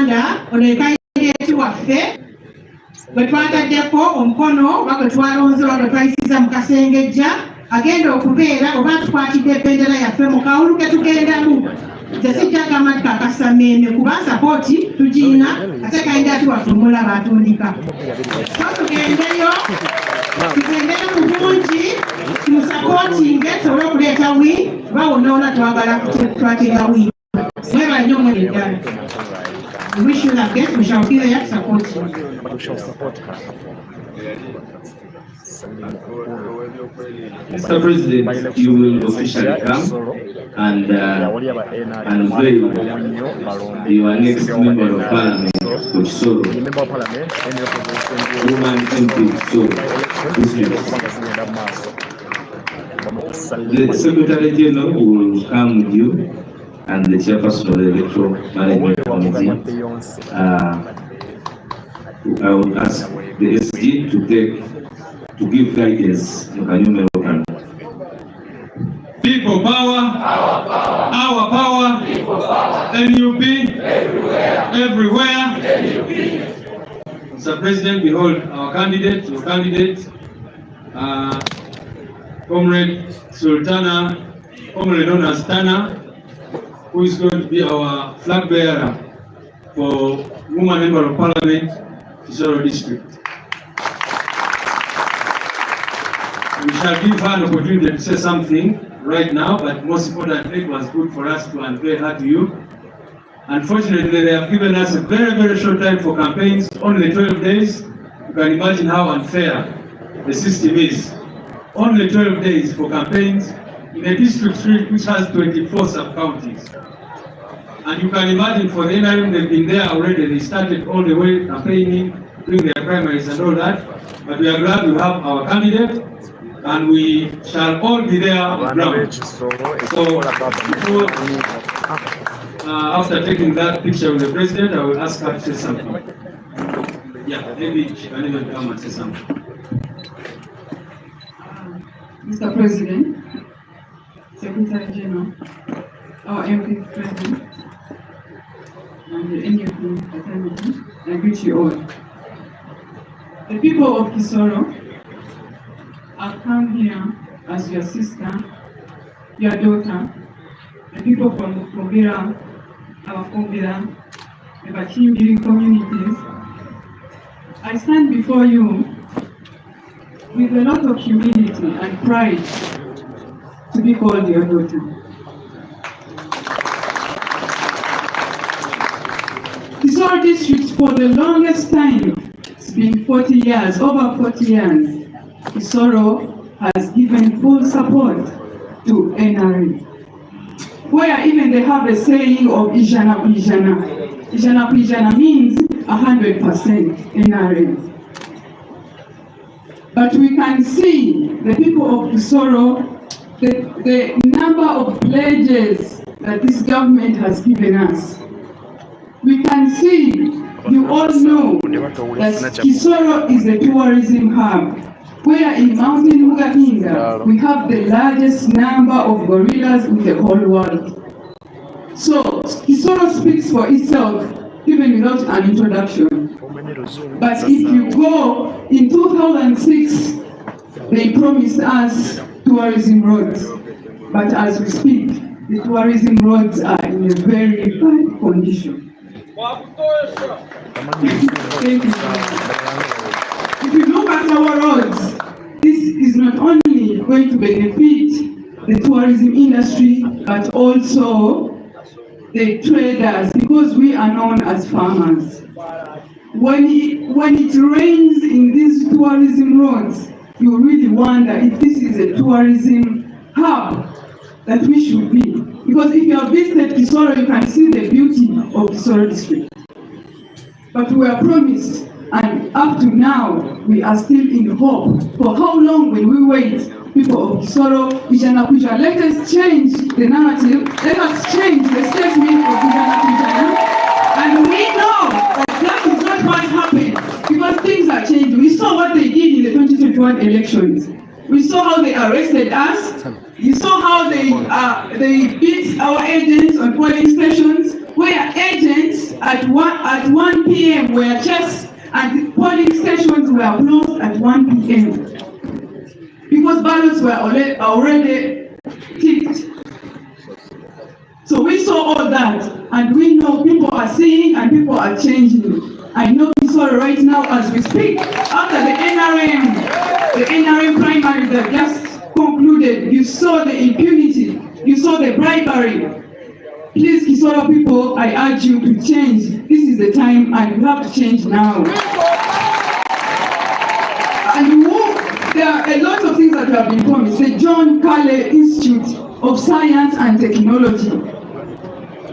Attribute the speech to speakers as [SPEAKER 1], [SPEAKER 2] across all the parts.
[SPEAKER 1] Uganda olekayeti waffe bwe twataddeko omukono bwe twalonze bwe twayisiza mu kasengejja agenda okubeera oba tukwatidde ebendera yaffe mu kawulu ke tugendamu nze sijjaga amati kakasameeme kuba sapooti tugiina ate kayinda waffe omulaba atundika so tugendeyo mu bungi tumusapootinge tusobole okuleeta wi bawonaona twagala twatera wi mwebale nnyo mweddala. We wish you the best. We shall be there to support you.
[SPEAKER 2] But we shall support her.
[SPEAKER 3] Mr. President, you will officially come and unveil your next member of Parliament for Koro, woman MP Koro. The Secretary General will come with you and the chairperson of the Electoral Management Committee. I will ask the SG to give guidance to Kanyume Lokan.
[SPEAKER 4] People power, our power, NUP, everywhere. Mr. President, behold our candidate, your candidate, Comrade Sultana, commonly known as Tana, who is going to be our flag bearer for Woman Member of Parliament, Koro District. We shall give her an opportunity to say something right now, but most importantly, it was good for us to unveil her to you. Unfortunately, they have given us a very short time for campaigns, only 12 days. You can imagine how unfair the system is. Only 12 days for campaigns in a district which has 24 sub-counties. And you can imagine for the NRM, they've been there already. They started all the way campaigning, doing their primaries and all that. But we are glad we have our candidate, and we shall all be there on the ground. So before, after taking that picture with the president, I will ask her to say something. Yeah, maybe she can even come and say something.
[SPEAKER 5] Mr. President, Secretary General, our MP President, and the NUP fraternity, I greet you all. The people of Koro have come here as your sister, your daughter, the people from Kobira, our Kobira, the Bachimbiri communities. I stand before you with a lot of humility and pride to be called your daughter. Koro District for the longest time, it's been 40 years, over 40 years, Koro has given full support to NRM. Where even they have a saying of Ijana Ijana. Ijana Ijana means 100% NRM. But we can see the people of Koro, the number of pledges that this government has given us. We can see, you all know that Koro is a tourism hub, where in Mountain Mugahinga we have the largest number of gorillas in the whole world. So Koro speaks for itself, even without an introduction. But if you go, in 2006, they promised us tourism roads. But as we speak, the tourism roads are in a very bad condition. Thank you. If you look at our roads, this is not only going to benefit the tourism industry, but also the traders, because we are known as farmers. When it rains in these tourism roads, you really wonder if this is a tourism hub that we should be. Because if you have visited Koro, you can see the beauty of Koro District. But we are promised, and up to now, we are still in hope. For how long will we wait? People of Koro, Ijana Pujana, let us change the narrative, let us change the statement of Ijana Pujana, and we know that is not what happened, because things are changing. We saw what they did in the 2021 elections. We saw how they arrested us. You saw how they beat our agents on polling stations, where agents at 1 p.m. were checked and the polling stations were closed at 1 p.m. because ballots were already ticked. So we saw all that, and we know people are seeing and people are changing. I know Kisoro right now as we speak, after the NRM primary that just concluded, you saw the impunity, you saw the bribery. Please, Kisoro people, I urge you to change. This is the time, and you have to change now. And there are a lot of things that have been promised. The John Kale Institute of Science and Technology.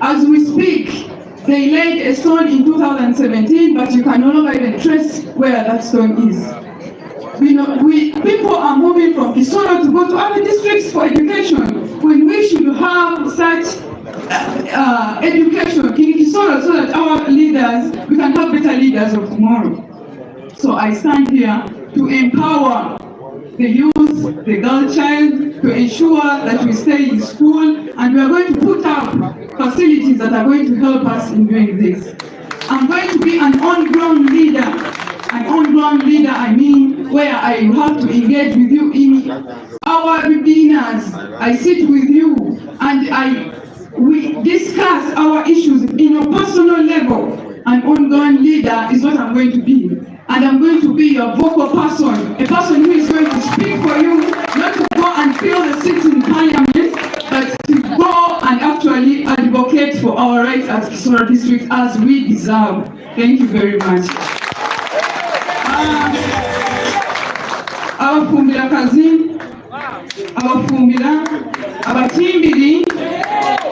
[SPEAKER 5] As we speak, they laid a stone in 2017, but you can no longer even trace where that stone is. People are moving from Kisoro to go to other districts for education, when we should have such education in Kisoro so that our leaders, we can have better leaders of tomorrow. So I stand here to empower the youth, the girl child, to ensure that we stay in school, and we are going to put up facilities that are going to help us in doing this. I'm going to be an on-ground leader. An on-ground leader, I mean, where I have to engage with you in our dinners. I sit with you, and we discuss our issues in a personal level. An on-ground leader is what I'm going to be. And I'm going to be your vocal person, a person who is going to speak for you, not to go and fill the seats in Parliament, but to go and actually advocate for our rights as Kisoro District as we deserve. Thank you very much. Abafumbira kazi, abafumbira, abakimbiri,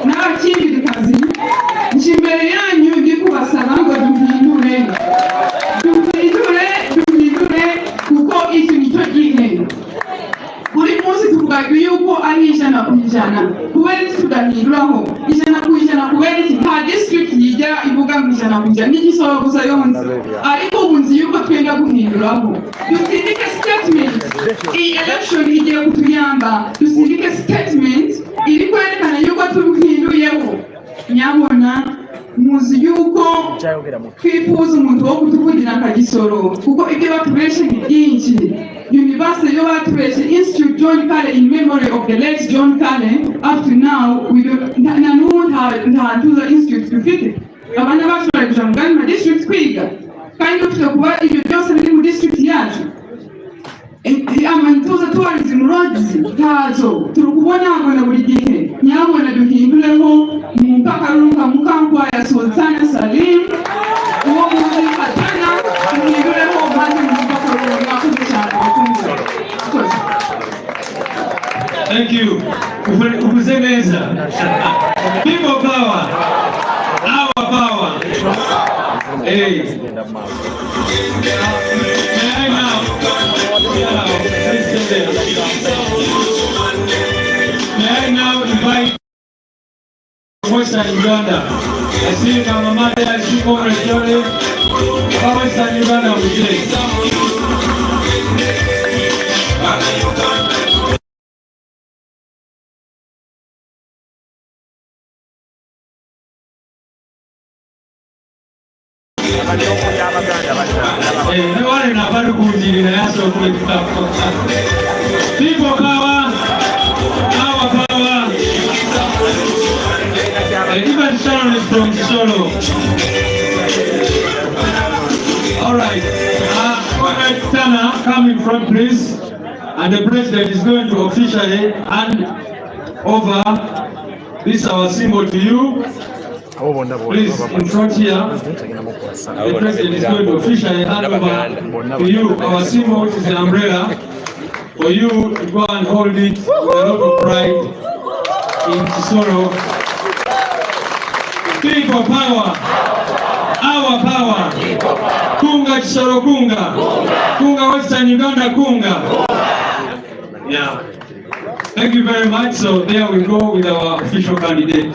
[SPEAKER 5] n'abakimbiri kazi, nchimbere yanyu ndikubasaba ngo duhindure kuko iki nicyo gihe. Buri munsi tuvuga yuko ari ijana ku ijana, kubera iki tudahinduraho ijana ku ijana, kubera iki nta district yigera ivuga ngo ijana ku ijana n'igisoro gusa yonze, ariko ubu nzi yuko twenda guhinduraho. Dusindike statement, iyi election igiye kutuyamba, dusindike statement iri kwerekana yuko tubihinduyeho. Nyabona muzi yuko twifuza umuntu wo kutuvugira Kagisoro, kuko ibyo batureshe ni byinshi. University yo batureshe Institute John Kale in memory of the late John Kale. Up to now, we don't have to the institute dufite. Abana bashobora kuja mu Ghana district kwiga, kandi ufite kuba ibyo byose biri mu district yacu. Amantuza tourism roads ntazo turukubona abona buri gihe. Nyabona duhindureho mpaka runga mukampwa ya Sultana Salim uwo muzi atana duhindureho maze mpaka runga kushaka.
[SPEAKER 4] Thank you. Ukusemeza. People power. Our power. Hey. May I now invite Western Uganda. I see Mama Mother, I see Comrade Johnny. Western Uganda will be People power, our power, even Sharon is from Solo. All right, Tana, come in front, please. And the president is going to officially hand over this our symbol to you. Please, in front here, the president is going to officially hand over to you our symbol, which is the umbrella, for you to go and hold it with a lot of pride in Kisoro. People power, our power. Kunga Kisoro kunga, kunga Western Uganda kunga. Yeah. Thank you very much. So there we go with our official candidate.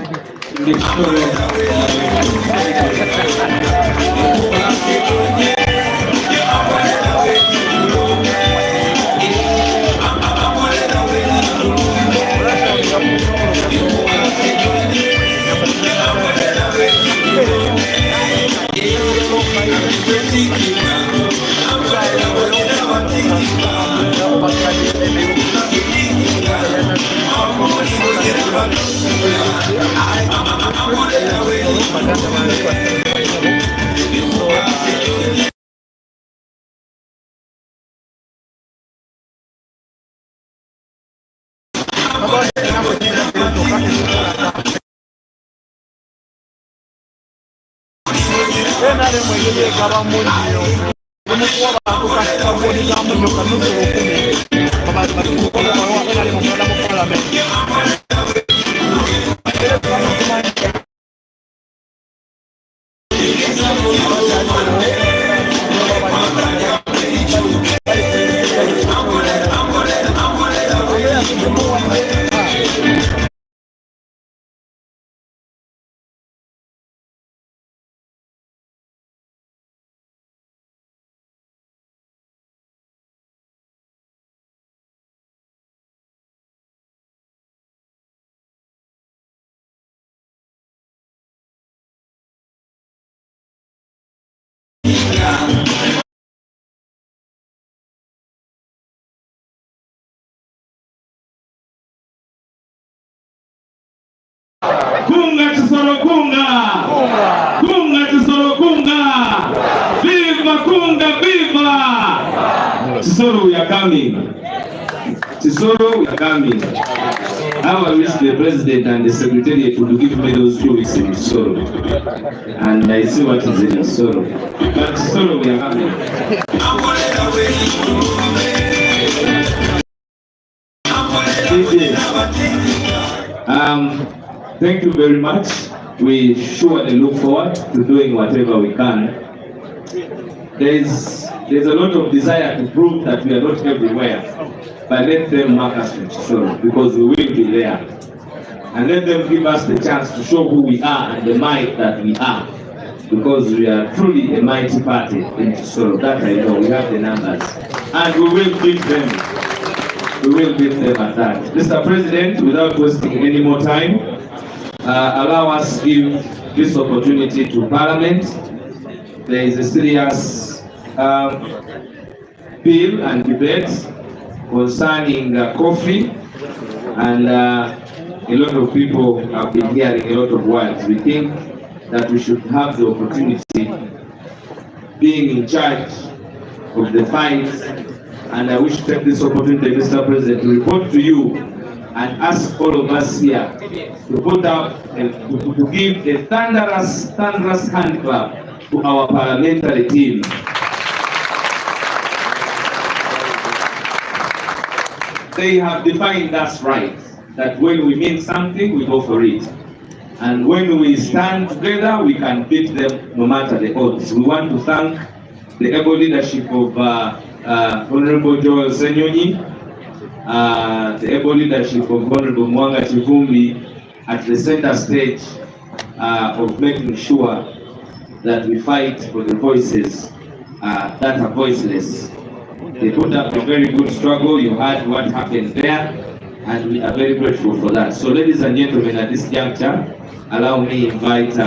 [SPEAKER 4] Kunga Chisoro kunga! Kunga Chisoro kunga! Viva kunga, viva! Chisoro, we are coming. Chisoro, we are coming. How I wish the president and the secretariat would give me those 2 weeks in Chisoro. And I see what is in Chisoro. But Chisoro, we are coming. Thank you very much. We surely look forward to doing whatever we can. There's a lot of desire to prove that we are not everywhere, but let them mark us with Chisoro, because we will be there. And let them give us the chance to show who we are and the might that we are, because we are truly a mighty party in Chisoro. That I know, we have the numbers. And we will beat them. We will beat them at that. Mr. President, without wasting any more time, allow us to give this opportunity to Parliament. There is a serious bill and debate concerning coffee, and a lot of people have been hearing a lot of words. We think that we should have the opportunity, being in charge of the fight, and I wish to take this opportunity, Mr. President, to report to you and ask all of us here to put up and to give a thunderous hand clap to our parliamentary team. They have defined us right, that when we mean something, we go for it. And when we stand together, we can beat them no matter the odds. We want to thank the able leadership of Honorable Joel Senyonyi, the able leadership of Honorable Mwanga Chivumbi at the center stage of making sure that we fight for the voices that are voiceless. They put up a very good struggle. You heard what happened there, and we are very grateful for that. So ladies and gentlemen, at this juncture, allow me invite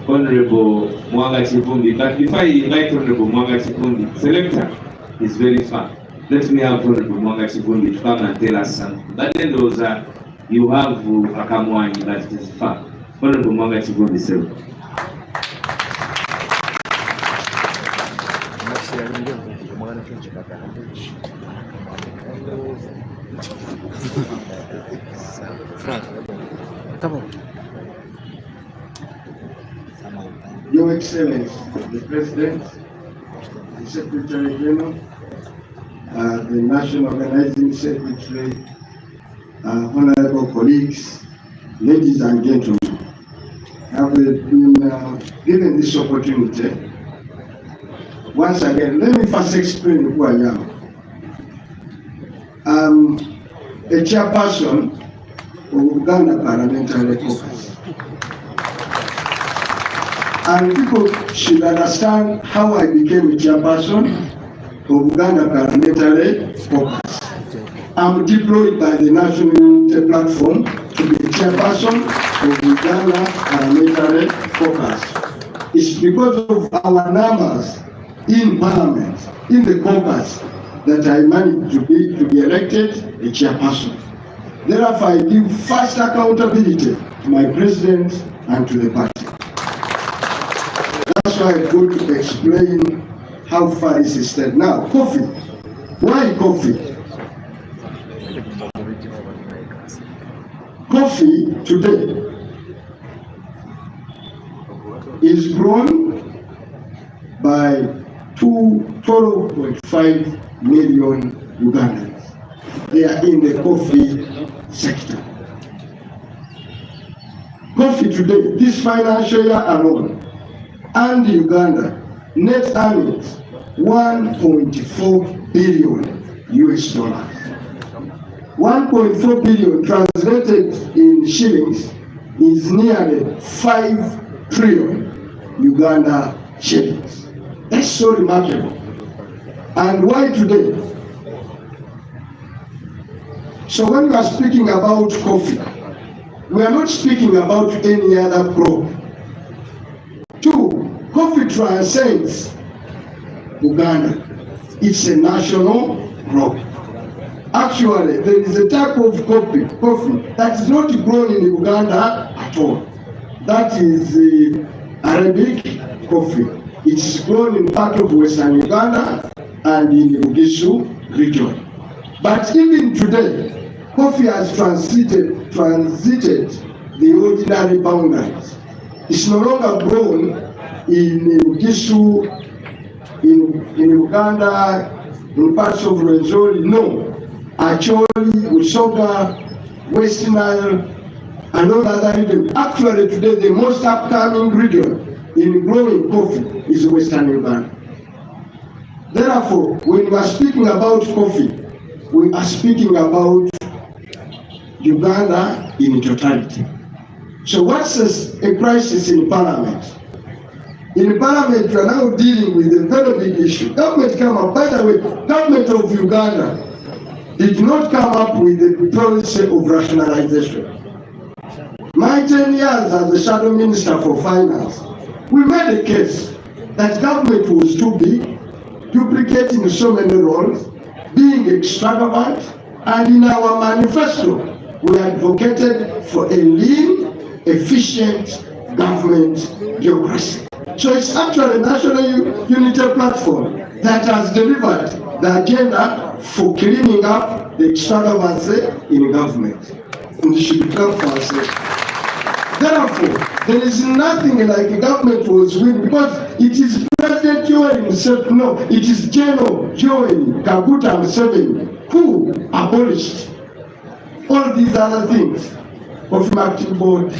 [SPEAKER 4] Honorable Mwanga Chivumbi. But before I invite Honorable Mwanga Chivumbi, selector is very far. Let me have Honorable Mwanga Chivumbi to come and tell us something. But then those you have Akamwani, but it is far. Honorable Mwanga Chivumbi, sir.
[SPEAKER 2] Your Excellency, the President, the Secretary General, the National Organizing Secretary, honorable colleagues, ladies and gentlemen, I have been given this opportunity. Once again, let me first explain who I am. I'm a chairperson of Uganda Parliamentary Caucus. And people should understand how I became a chairperson of Uganda Parliamentary Caucus. I'm deployed by the National Unity Platform to be the chairperson of Uganda Parliamentary Caucus. It's because of our numbers in Parliament, in the caucus, that I managed to be elected a chairperson. Therefore, I give first accountability to my president and to the party. That's why I'm going to explain how far this is started. Now, coffee. Why coffee? Coffee today is grown by 12.5 million Ugandans. They are in the coffee sector. Coffee today, this financial year alone, and Uganda, net earnings 1.4 billion US dollars. 1.4 billion translated in shillings is nearly 5 trillion Uganda shillings. That's so remarkable. And why today? So when we are speaking about coffee, we are not speaking about any other crop. Two, coffee transcends Uganda. It's a national crop. Actually, there is a type of coffee that is not grown in Uganda at all. That is the Arabic coffee. It is grown in part of Western Uganda and in the Bugisu region. But even today, coffee has transited the ordinary boundaries. It's no longer grown in Bugisu, in Uganda, in parts of Rwenzori. No. Acholi, Usoga, West Nile, and all other regions. Actually, today, the most upcoming region in growing coffee is Western Uganda. Therefore, when we are speaking about coffee, we are speaking about Uganda in totality. So what's a crisis in Parliament? In Parliament, we are now dealing with a very big issue. Government come up, by the way, government of Uganda did not come up with the policy of rationalization. My 10 years as the shadow minister for finance, we made a case that government was too big, duplicating so many roles, being extravagant, and in our manifesto, we advocated for a lean, efficient government bureaucracy. So it's actually a national unity platform that has delivered the agenda for cleaning up the extravagance in government. And it should become for ourselves. Therefore, there is nothing like a government was with, because it is President Yoweri himself, no, it is General Yoweri Kaguta Museveni who abolished all these other things, Coffee Marketing Board,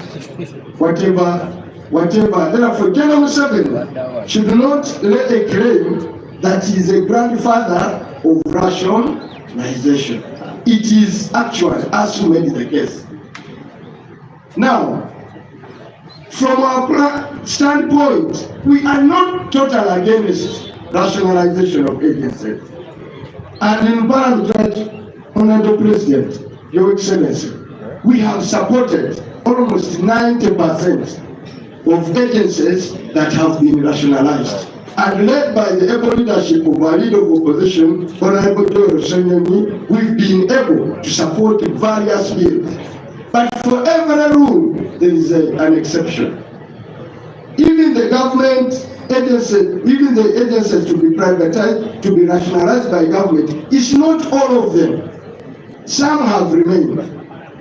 [SPEAKER 2] whatever. Therefore, General Museveni should not lay a claim that he is a grandfather of rationalization. It is actually us who made the case. Now, from our standpoint, we are not total against rationalization of agencies. And in Parliament, Honorable President, Your Excellency, we have supported almost 90% of agencies that have been rationalized. And led by the able leadership of our leader of opposition, Honorable Koro, we've been able to support various bills. But for every rule, there is an exception. Even the government agencies, even the agencies to be privatized, to be rationalized by government, it's not all of them. Some have remained.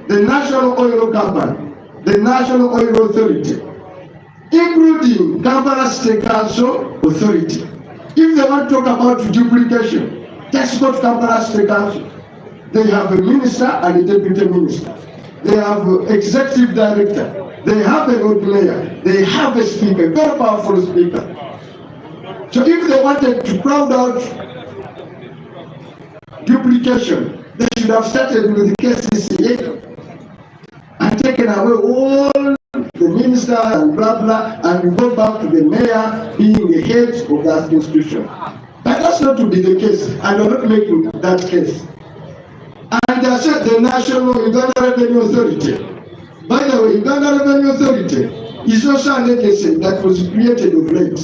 [SPEAKER 2] The National Oil Company, the National Oil Authority, including Kampala State Council Authority. If they want to talk about duplication, just go to Kampala State Council. They have a minister and a deputy minister. They have an executive director. They have a road mayor. They have a speaker, very powerful speaker. So if they wanted to crowd out duplication, they should have started with the KCCA and taken away all the minister and blah blah, and go back to the mayor being the head of that institution. But that's not to be the case, and we're not making that case. And they said the National Uganda Revenue Authority. By the way, Uganda Revenue Authority is also an agency that was created of late.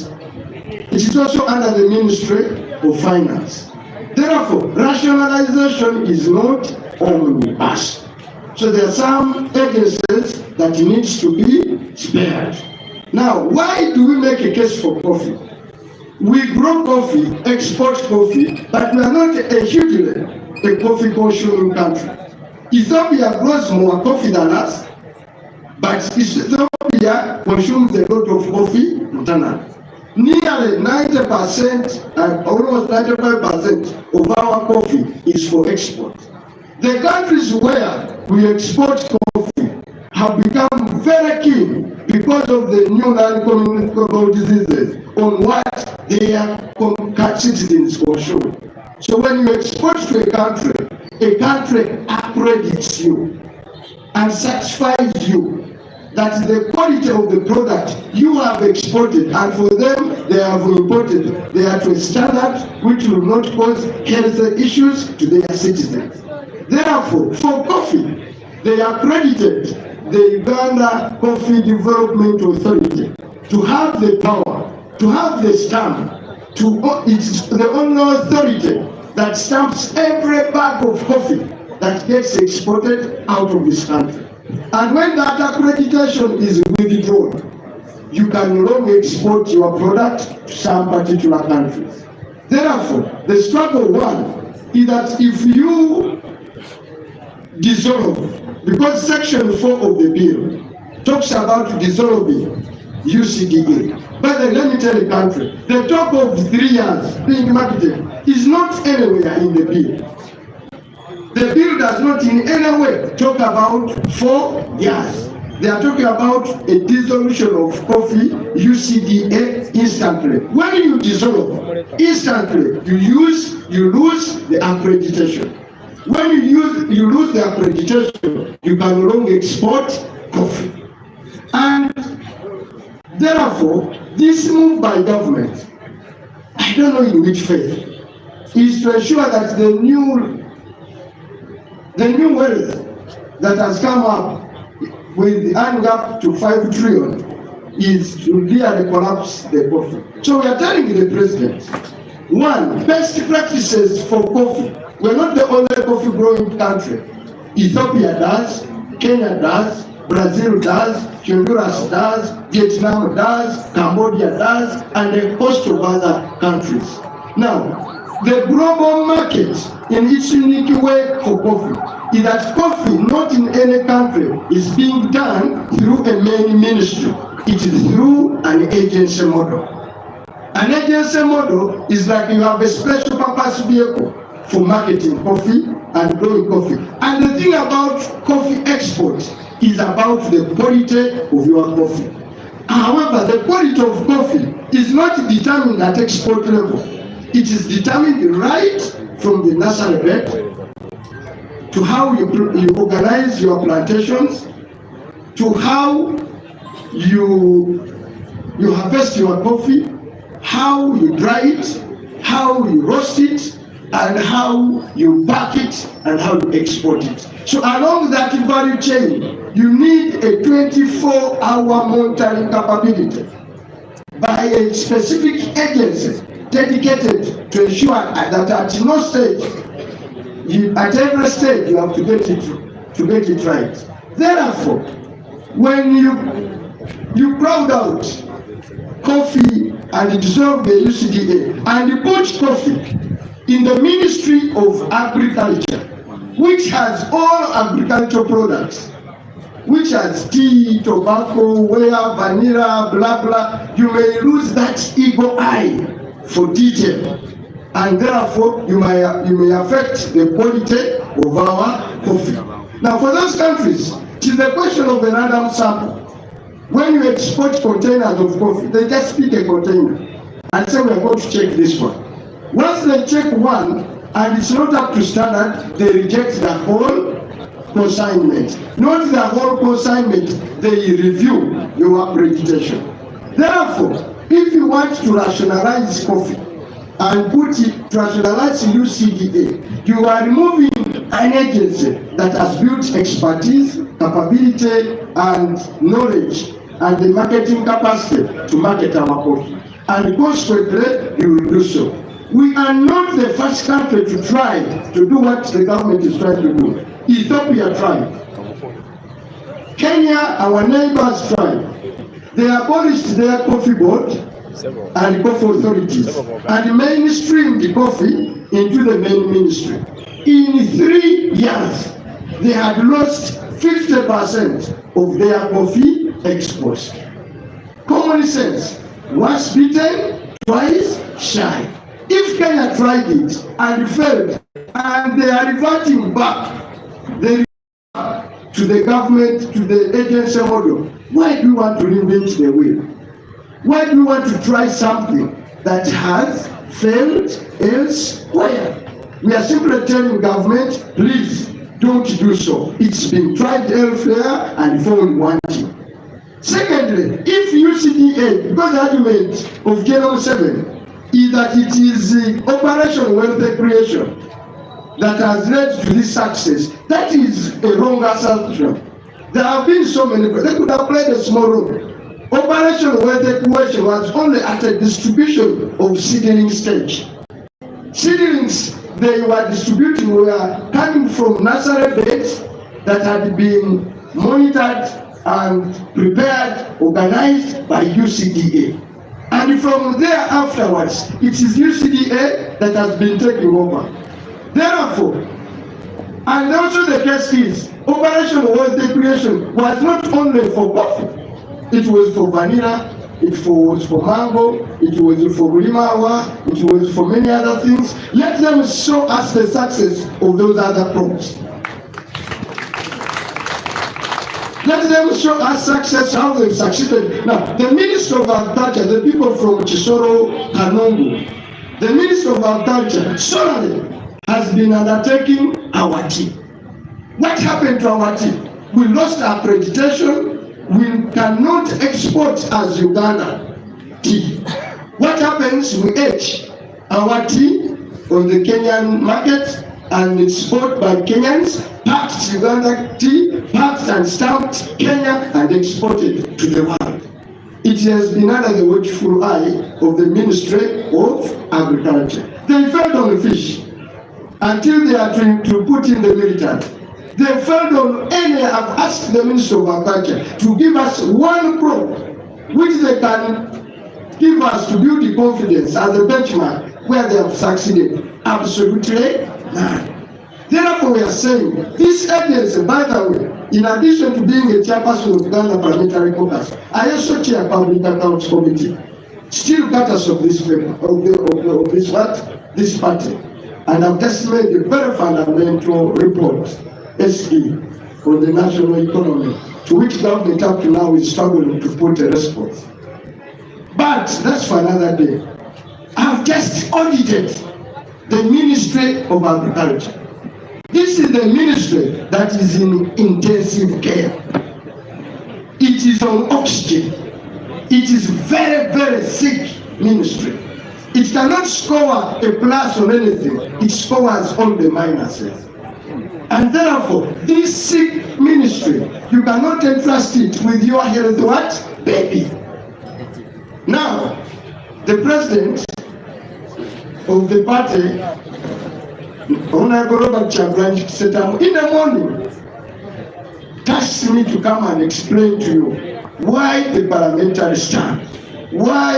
[SPEAKER 2] It is also under the Ministry of Finance. Therefore, rationalization is not omnibus. So there are some agencies that needs to be spared. Now, why do we make a case for coffee? We grow coffee, export coffee, but we are not a hugely a coffee consuming country. Ethiopia grows more coffee than us, but Ethiopia consumes a lot of coffee internally. Nearly 90% and almost 95% of our coffee is for export. The countries where we export coffee have become very keen because of the new non-communicable diseases on what their citizens consume. So when you export to a country accredits you and satisfies you that the quality of the product you have exported, and for them they have imported, they are to a standard which will not cause health issues to their citizens. Therefore, for coffee, they accredited the Uganda Coffee Development Authority to have the power, to have the stamp, it's the only authority that stamps every bag of coffee that gets exported out of this country. And when that accreditation is withdrawn, you can no longer export your product to some particular countries. Therefore, the struggle one is that if you dissolve, because Section 4 of the bill talks about dissolving UCDA. But let me tell the country, the talk of 3 years being marketed is not anywhere in the bill. The bill does not in any way talk about 4 years. They are talking about a dissolution of coffee, UCDA, instantly. When you dissolve, instantly, you lose the accreditation. When you lose the accreditation, you can no longer export coffee. And therefore, this move by government, I don't know in which faith, is to ensure that the new wealth that has come up with adding up to 5 trillion is to really collapse the coffee. So we are telling the president, one, best practices for coffee. We're not the only coffee growing country. Ethiopia does, Kenya does, Brazil does, Honduras does, Vietnam does, Cambodia does, and a host of other countries. Now, the global market in its unique way for coffee is that coffee, not in any country, is being done through a main ministry. It is through an agency model. An agency model is like you have a special purpose vehicle for marketing coffee and growing coffee. And the thing about coffee export is about the quality of your coffee. However, the quality of coffee is not determined at export level. It is determined right from the nursery bed to how you organize your plantations, to how you harvest your coffee, how you dry it, how you roast it, and how you pack it, and how you export it. So along that value chain, you need a 24-hour monitoring capability by a specific agency dedicated to ensure that at no stage, at every stage, you have to get it right. Therefore, when you crowd out coffee and dissolve the UCDA and you put coffee in the Ministry of Agriculture, which has all agricultural products, which has tea, tobacco, whey, vanilla, blah, blah, you may lose that eagle eye for detail, and therefore you may affect the quality of our coffee. Now, for those countries, it is the question of a random sample. When you export containers of coffee, they just pick a container and say we are going to check this one. Once they check one and it's not up to standard, they reject the whole consignment. Not the whole consignment, they review your accreditation. Therefore, if you want to rationalize coffee and put it to rationalize UCDA, you are removing an agency that has built expertise, capability, and knowledge and the marketing capacity to market our coffee. And consequently, we will do so. We are not the first country to try to do what the government is trying to do. Ethiopia tried. Kenya, our neighbors, tried. They abolished their coffee board and coffee authorities and mainstreamed the coffee into the main ministry. In 3 years, they had lost 50% of their coffee exports. Common sense, once bitten, twice shy. If Kenya tried it and failed, and they are reverting back, to the government, to the agency model, why do you want to reinvent the wheel? Why do you want to try something that has failed elsewhere? We are simply telling government, please don't do so. It's been tried elsewhere and found wanting. Secondly, if UCDA, because the argument of General 7 is that it is the Operation Wealth Creation that has led to this success, that is a wrong assumption. There have been so many, they could have played a small role. Operation Wealth Creation was only at a distribution of seedling stage. Seedlings they were distributing were coming from nursery beds that had been monitored and prepared, organized by UCDA. And from there afterwards, it is UCDA that has been taking over. Therefore, and also the case is, Operation Wealth Creation was not only for coffee, it was for vanilla, it was for mango, it was for limawa, it was for many other things. Let them show us the success of those other crops. Let them show us success, how they've succeeded. Now, the Minister of Agriculture, the people from Chisoro, Kanungu, the Minister of Agriculture solely has been undertaking our tea. What happened to our tea? We lost accreditation. We cannot export as Uganda tea. What happens? We age our tea on the Kenyan market and it's bought by Kenyans, packed Uganda tea, packed and stamped Kenya and exported to the world. It has been under the watchful eye of the Ministry of Agriculture. They fed on fish until they are trying to put in the militant. They fed on any. I've asked the Minister of Agriculture to give us one crop which they can give us to build the confidence as a benchmark where they have succeeded. Absolutely none. Therefore, we are saying this agency, by the way, in addition to being a chairperson of Uganda Parliamentary Caucus, I also chair Public Accounts Committee, still cutters of this paper, of this party, and I've just made a very fundamental report, SE, on the national economy, to which government up to now is struggling to put a response. But that's for another day. I've just audited the Ministry of Agriculture. This is the ministry that is in intensive care. It is on oxygen. It is very, very sick ministry. It cannot score a plus on anything. It scores on the minuses. And therefore, this sick ministry, you cannot entrust it with your health what? Baby. Now, the president of the party, Honorable Robert Chagulanyi Kuseta, in the morning, tasked me to come and explain to you why the parliamentary stand, why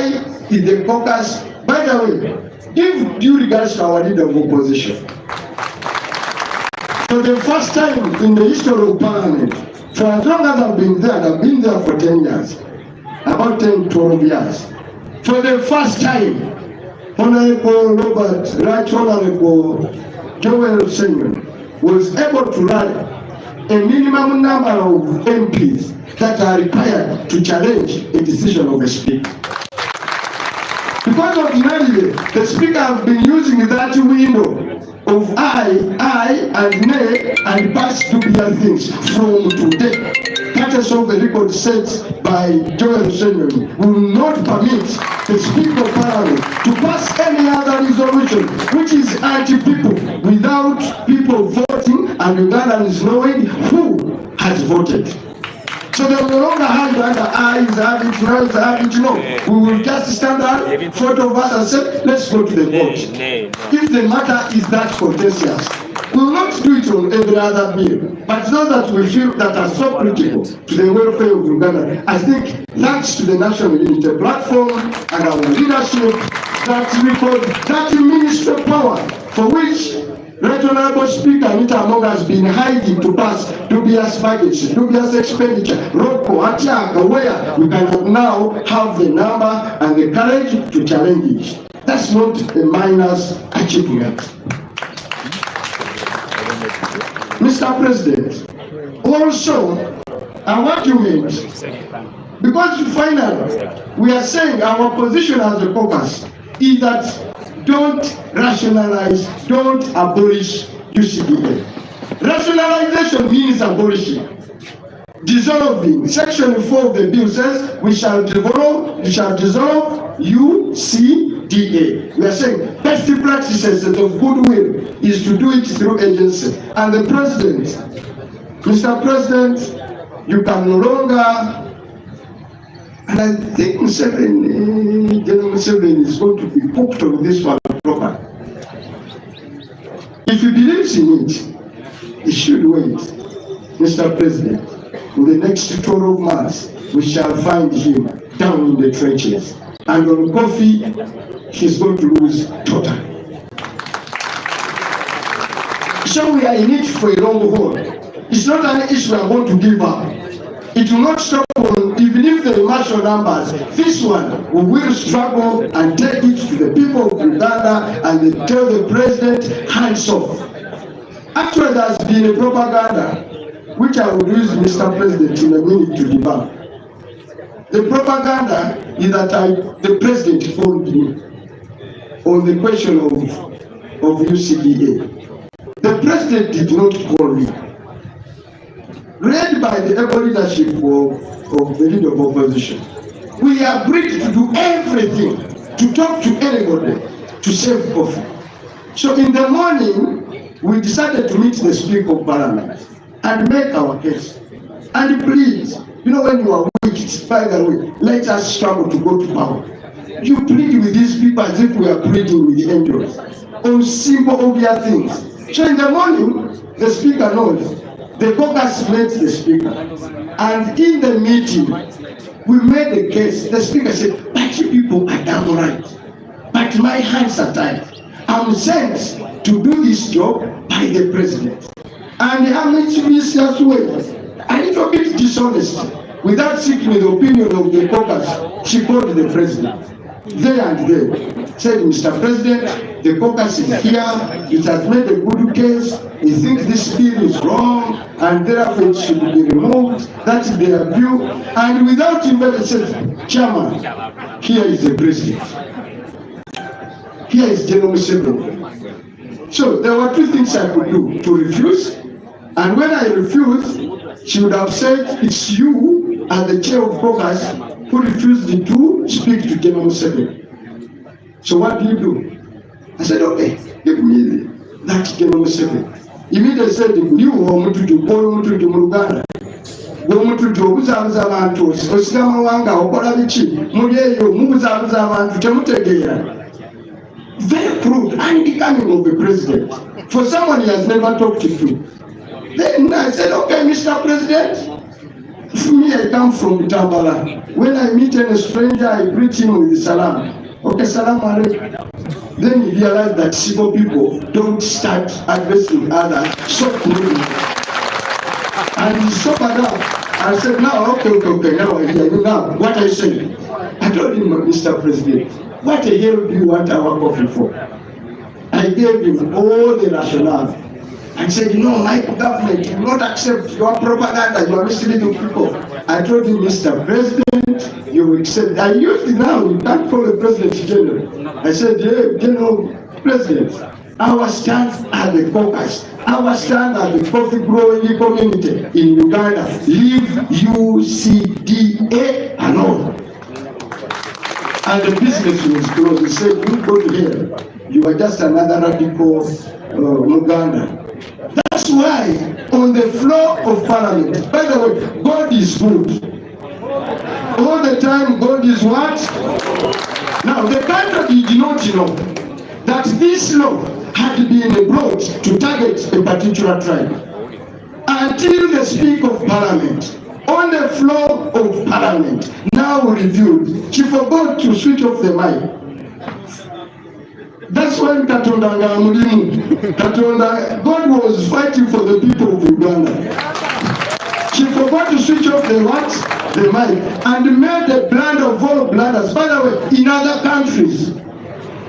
[SPEAKER 2] is the caucus. By the way, give due regards to our leader of opposition. For the first time in the history of Parliament, for as long as I've been there for 10 years, about 10, 12 years. For the first time, Honorable Robert, Right Honorable Joel Senior was able to rally a minimum number of MPs that are required to challenge a decision of a speaker. Because ordinarily, the speaker has been using that window of I, and nay, and past dubious things from today. That is all the record set by Joel Senior will not permit the Speaker of Parliament to pass any other resolution which is anti-people without people voting and Ugandans knowing who has voted. So no longer hide under eyes, have it, noise, have it, no. We will just stand up, 40 of us, and say, let's go to the vote. If the matter is that contentious, we will not do it on every other bill, but now that we feel that are so critical to the welfare of Uganda, I think thanks to the National Unity Platform and our leadership, that record, that ministry of power for which Right Honorable Speaker Anita Among has been hiding to pass dubious budgets, dubious expenditure, Roko, Atiaka, where we can now have the number and the courage to challenge it. That's not a minor's achievement. Mr. President, also, an argument, because finally, we are saying our position as a caucus is that don't rationalize, don't abolish UCDA. Rationalization means abolishing. Dissolving. Section 4 of the bill says we shall dissolve UCDA. We are saying best practices of goodwill is to do it through agency. And the President, Mr. President, you can no longer. And I think General Museveni is going to be hooked on this one properly. If he believes in it, he should wait. Mr. President, in the next 12 months, we shall find him down in the trenches. And on coffee, he's going to lose totally. So we are in it for a long haul. It's not an issue we are going to give up. It will not stop on, even if the martial numbers. This one, we will struggle and take it to the people of Uganda and they tell the president, hands off. Actually, there has been a propaganda, which I will use, Mr. President, in a minute to debunk. The propaganda is that the president called me on the question of UCDA. The president did not call me. Led by the able leadership of the leader of opposition, we agreed to do everything to talk to anybody to save coffee. So in the morning, we decided to meet the Speaker of Parliament and make our case. And please, when you are weak, by the way, let us struggle to go to power. You plead with these people as if we are pleading with the angels on simple, obvious things. So in the morning, the Speaker knows. The caucus met the Speaker, and in the meeting, we made a case. The Speaker said, but you people are damn right, but my hands are tied. I'm sent to do this job by the President. And I'm in serious way, a little bit dishonest, without seeking the opinion of the caucus. She called the President. There and there, said, Mr. President, the caucus is here, it has made a good case, we think this bill is wrong, and therefore it should be removed. That's their view. And without inviting, said, Chairman, here is the President. Here is General Museveni. So there were two things I could do, to refuse, and when I refused, she would have said, it's you, as the chair of caucus, who refused to speak to General Museveni. So what do? I said, okay, give me that General Museveni. Immediately said, you want to do Muganda. Go to do Zabanto, Osamawanga, Okoravichi, Muyeyo, Muzabantu, Temutegea. Very crude, unbecoming of the president. For someone he has never talked to. Then I said, okay, Mr. President. For me, I come from Tambala. When I meet a stranger, I greet him with salam. Okay, salam alaikum. Then he realized that civil people don't start addressing others so quickly. And he sobered up. I said, now, okay, now I hear you now. What I said, I told him, Mr. President, what the hell do you want our coffee for? I gave him all the rationale. I said, my government will not accept your propaganda, you are misleading people. I told him, Mr. President, you will accept. I used it now, you can't call the President General. I said, yeah, General President, our stand at the caucus, our stand at the coffee growing community in Uganda, leave UCDA alone. And the business was closed. He said, you go to hell. You are just another radical Uganda. That's why on the floor of Parliament, by the way, God is good. the time God is what? Now, the country did not know that this law had been brought to target a particular tribe until the Speaker of Parliament, on the floor of Parliament, now reviewed. She forgot to switch off the mic. That's when Katonda, God was fighting for the people of Uganda. She forgot to switch off the what? The mic, and made a blunder of all blunders. By the way, in other countries,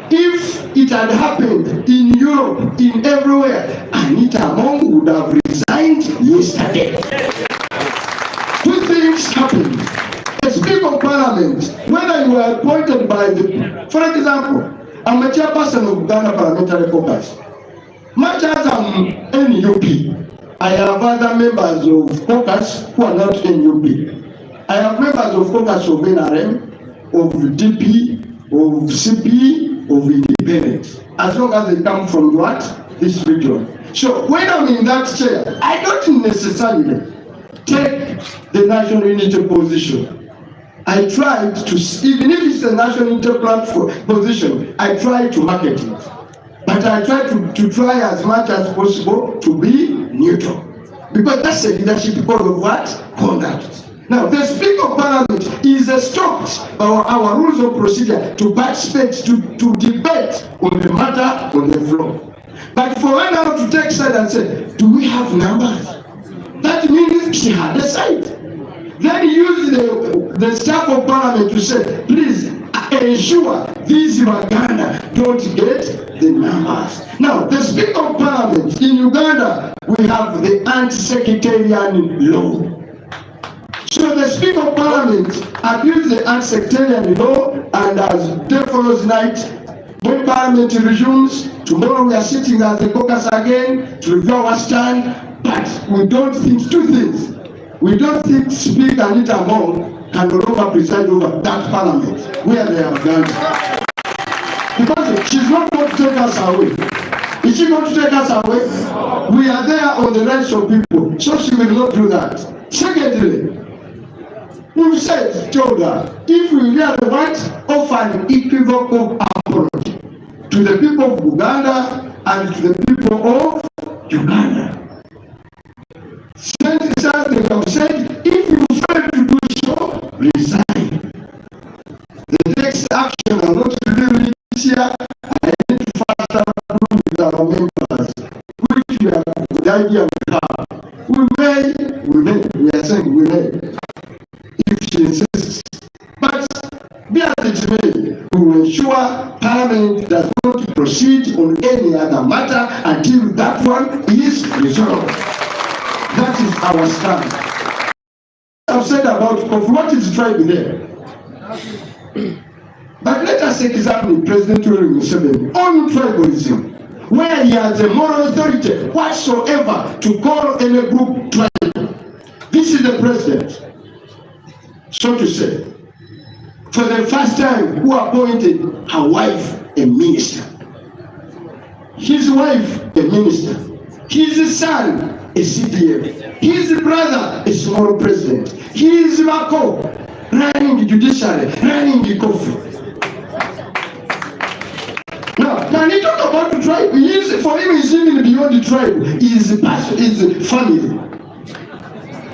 [SPEAKER 2] if it had happened in Europe, in everywhere, Anita Among would have resigned yesterday. Two things happened. The Speaker of Parliament, whether you were appointed by the, for example, I'm a chairperson of Uganda Parliamentary Caucus. Much as I'm NUP, I have other members of caucus who are not NUP. I have members of caucus of NRM, of DP, of CP, of independent, as long as they come from what? This region. So when I'm in that chair, I don't necessarily take the national unity position. I tried to, even if it's a national unity platform position, I try to market it. But I try to try as much as possible to be neutral. Because that's a leadership because of what? Conduct. Now, the Speaker of Parliament is stopped by our rules of procedure to participate, to debate on the matter on the floor. But for her now to take side and say, do we have numbers? That means she had a side. Then use the staff of Parliament to say, please ensure these Uganda don't get the numbers. Now, the Speaker of Parliament in Uganda, we have the anti-sectarian law. So the Speaker of Parliament abused the anti-sectarian law, and as day follows night, when Parliament resumes, tomorrow we are sitting as the caucus again to review our stand, but we don't think two things. We don't think Speaker Anita Among can no longer preside over that Parliament where they have gone. Because she's not going to take us away. Is she going to take us away? We are there on the rights of people, so she will not do that. Secondly, we've said, told her, if we really want, offer an equivocal apology to the people of Uganda and to the people of Uganda. Said, if you fail to do so, resign. The next action I'm not revealing this year, I need to fast with our members, which we are the idea we have. We are saying we may, if she insists. But be as it may, we will ensure Parliament does not proceed on any other matter until that one is resolved. That is our stand. I've said about what is tribe there. But let us examine President Museveni on tribalism, where he has a moral authority whatsoever to call any group tribe. This is the president, so to say, for the first time, who appointed her wife a minister, his wife a minister, his son a CDM, his brother a small president, his Mako running the judiciary, running the coffee. Now, can he talk about the tribe? For him, he's even beyond the tribe, his family.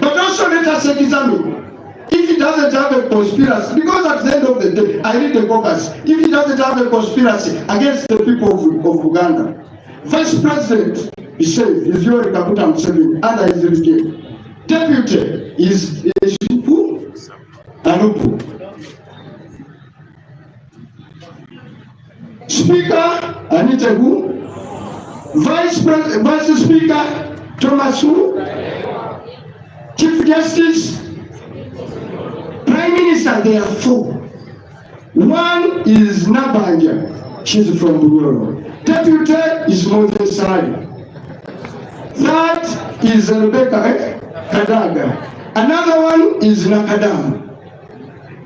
[SPEAKER 2] But also let us examine. If he doesn't have a conspiracy, because at the end of the day, I read the caucus, if he doesn't have a conspiracy against the people of Uganda, Vice President, he said, is Yoweri Kaguta Museveni under his regime. Deputy is who? Anupu. Speaker, Anita who? Vice Speaker, Thomas who? Chief Justice, Prime Minister, there are four. One is Nabanja, she's from Koro. Deputy is Moses Sari. Third is Rebecca Kadaga. Another one is Nakadam.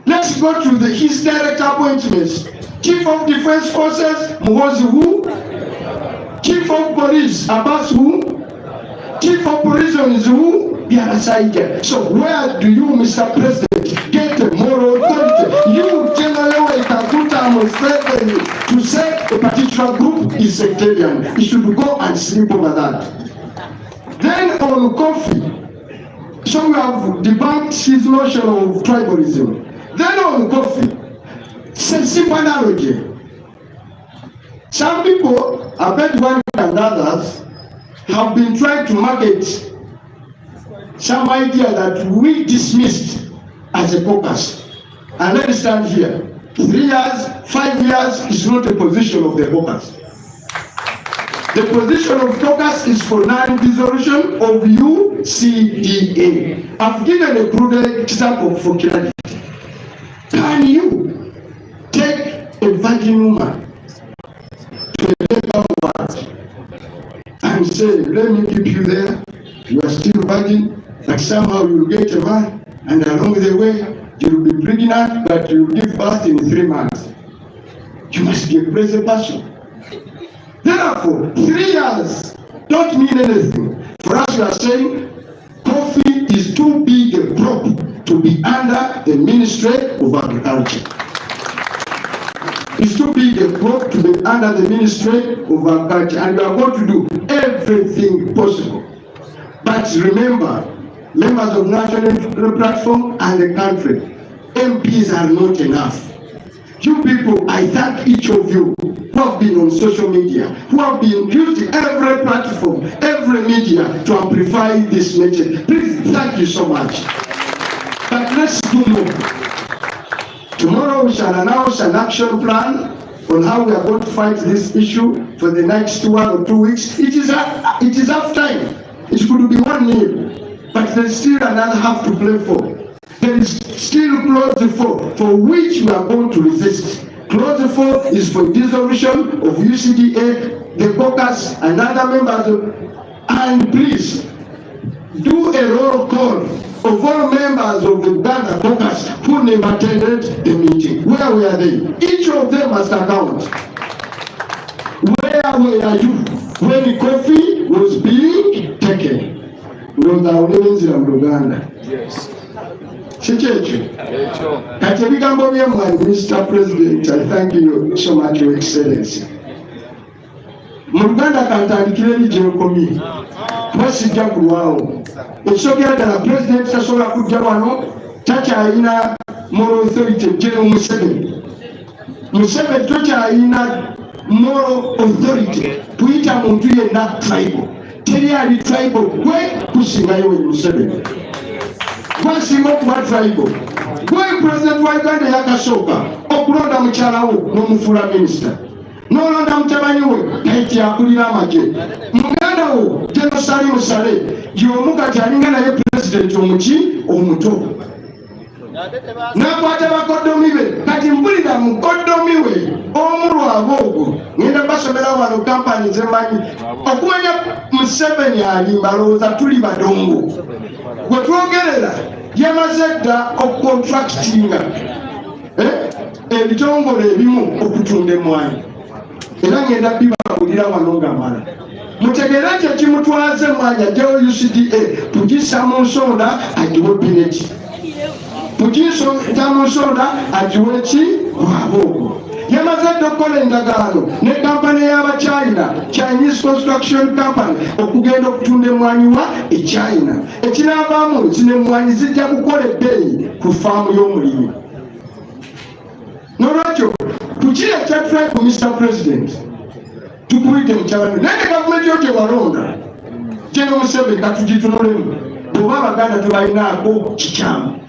[SPEAKER 2] Let's go to his direct appointments. Chief of Defense Forces, Muhozi who? Chief of Police, Abbas who? Chief of Prisons who? Biara Saija. So where do you, Mr. President, get the moral authority You generate a good time of to say a particular group is sectarian. You should go and sleep over that. Then on coffee, so we have debunked his notion of tribalism. Then on coffee, simple analogy. Some people, I bet one and others, have been trying to market some idea that we dismissed as a caucus. And let me stand here. 3 years, 5 years is not a position of the caucus. The position of caucus is for non-dissolution of UCDA. I've given a crude example for clarity. Can you take a virgin woman to a legal ward and say, let me keep you there, you are still virgin, but somehow you'll get a man, and along the way, you'll be pregnant, but you'll give birth in 3 months. You must be a crazy person. Therefore, 3 years don't mean anything. For us, we are saying coffee is too big a prop to be under the Ministry of Agriculture. It's too big a prop to be under the Ministry of Agriculture, and we are going to do everything possible. But remember, members of national platform and the country, MPs are not enough. You people, I thank each of you who have been on social media, who have been using every platform, every media to amplify this message. Please, thank you so much. But let's do more. Tomorrow we shall announce an action plan on how we are going to fight this issue for the next 1 or 2 weeks. It is half time. It could be 1-0, but there's still another half to play for. There is still clause 4 for which we are going to resist. Clause 4 is for dissolution of UCDA, the caucus, and other members. And please do a roll call of all members of the Ghana caucus who never attended the meeting. Where were they? Each of them must account. Where were you when coffee was being taken? Yes. Mr. President, I thank you so much, Your Excellency. Muganda kantandikira regional committee. Wasijja kulwawo. Ekisogera ddala President tasobola kujja wano takyalina moral authority General Museveni. Museveni takyalina moral authority kuyita muntu yenna tribal. Teri ali tribal gwe kusingayo Museveni. Kwasinga okuba tribal. Gwe President wa Uganda yakasooka okulonda mukyala wo n'omufuula minisita. N'olonda mutabani we naye akulira amagye. Muganda wo Jenosali Musale y'omu kati alinga naye President omuto. N'akwata bakoddomi be kati mpulira mukoddomi we omulwabo ogwo ngenda basomera wano kampani zemanyi okumanya Museveni alimba lowooza tuli badongo. Gwe twogerera yamaze dda okucontractinga ebitongole ebimu okutunda emmwanyi. Era ngenda bibawulira wano ng'amala. Mutegeera nti ekimutwaza emmwanyi ajjawo UCDA kugissa mu nsonda agiwe pineti. Kugissa mu nsonda agiwe ki lwaboogo. Yamaze dda okukola endagaano ne kampani y'Abachina, Chinese Construction Company, okugenda okutunda emmwanyi wa China. Ekinaavaamu zino emmwanyi zijja kukola ebbeeyi ku faamu y'omulimi. N'olwekyo tukiri ekya tribe, Mr. President, tukuyite mukyalani naye gavumenti yo tewalonda General Museveni katugitunulemu bw'oba Abaganda tebalinaako kikyamu.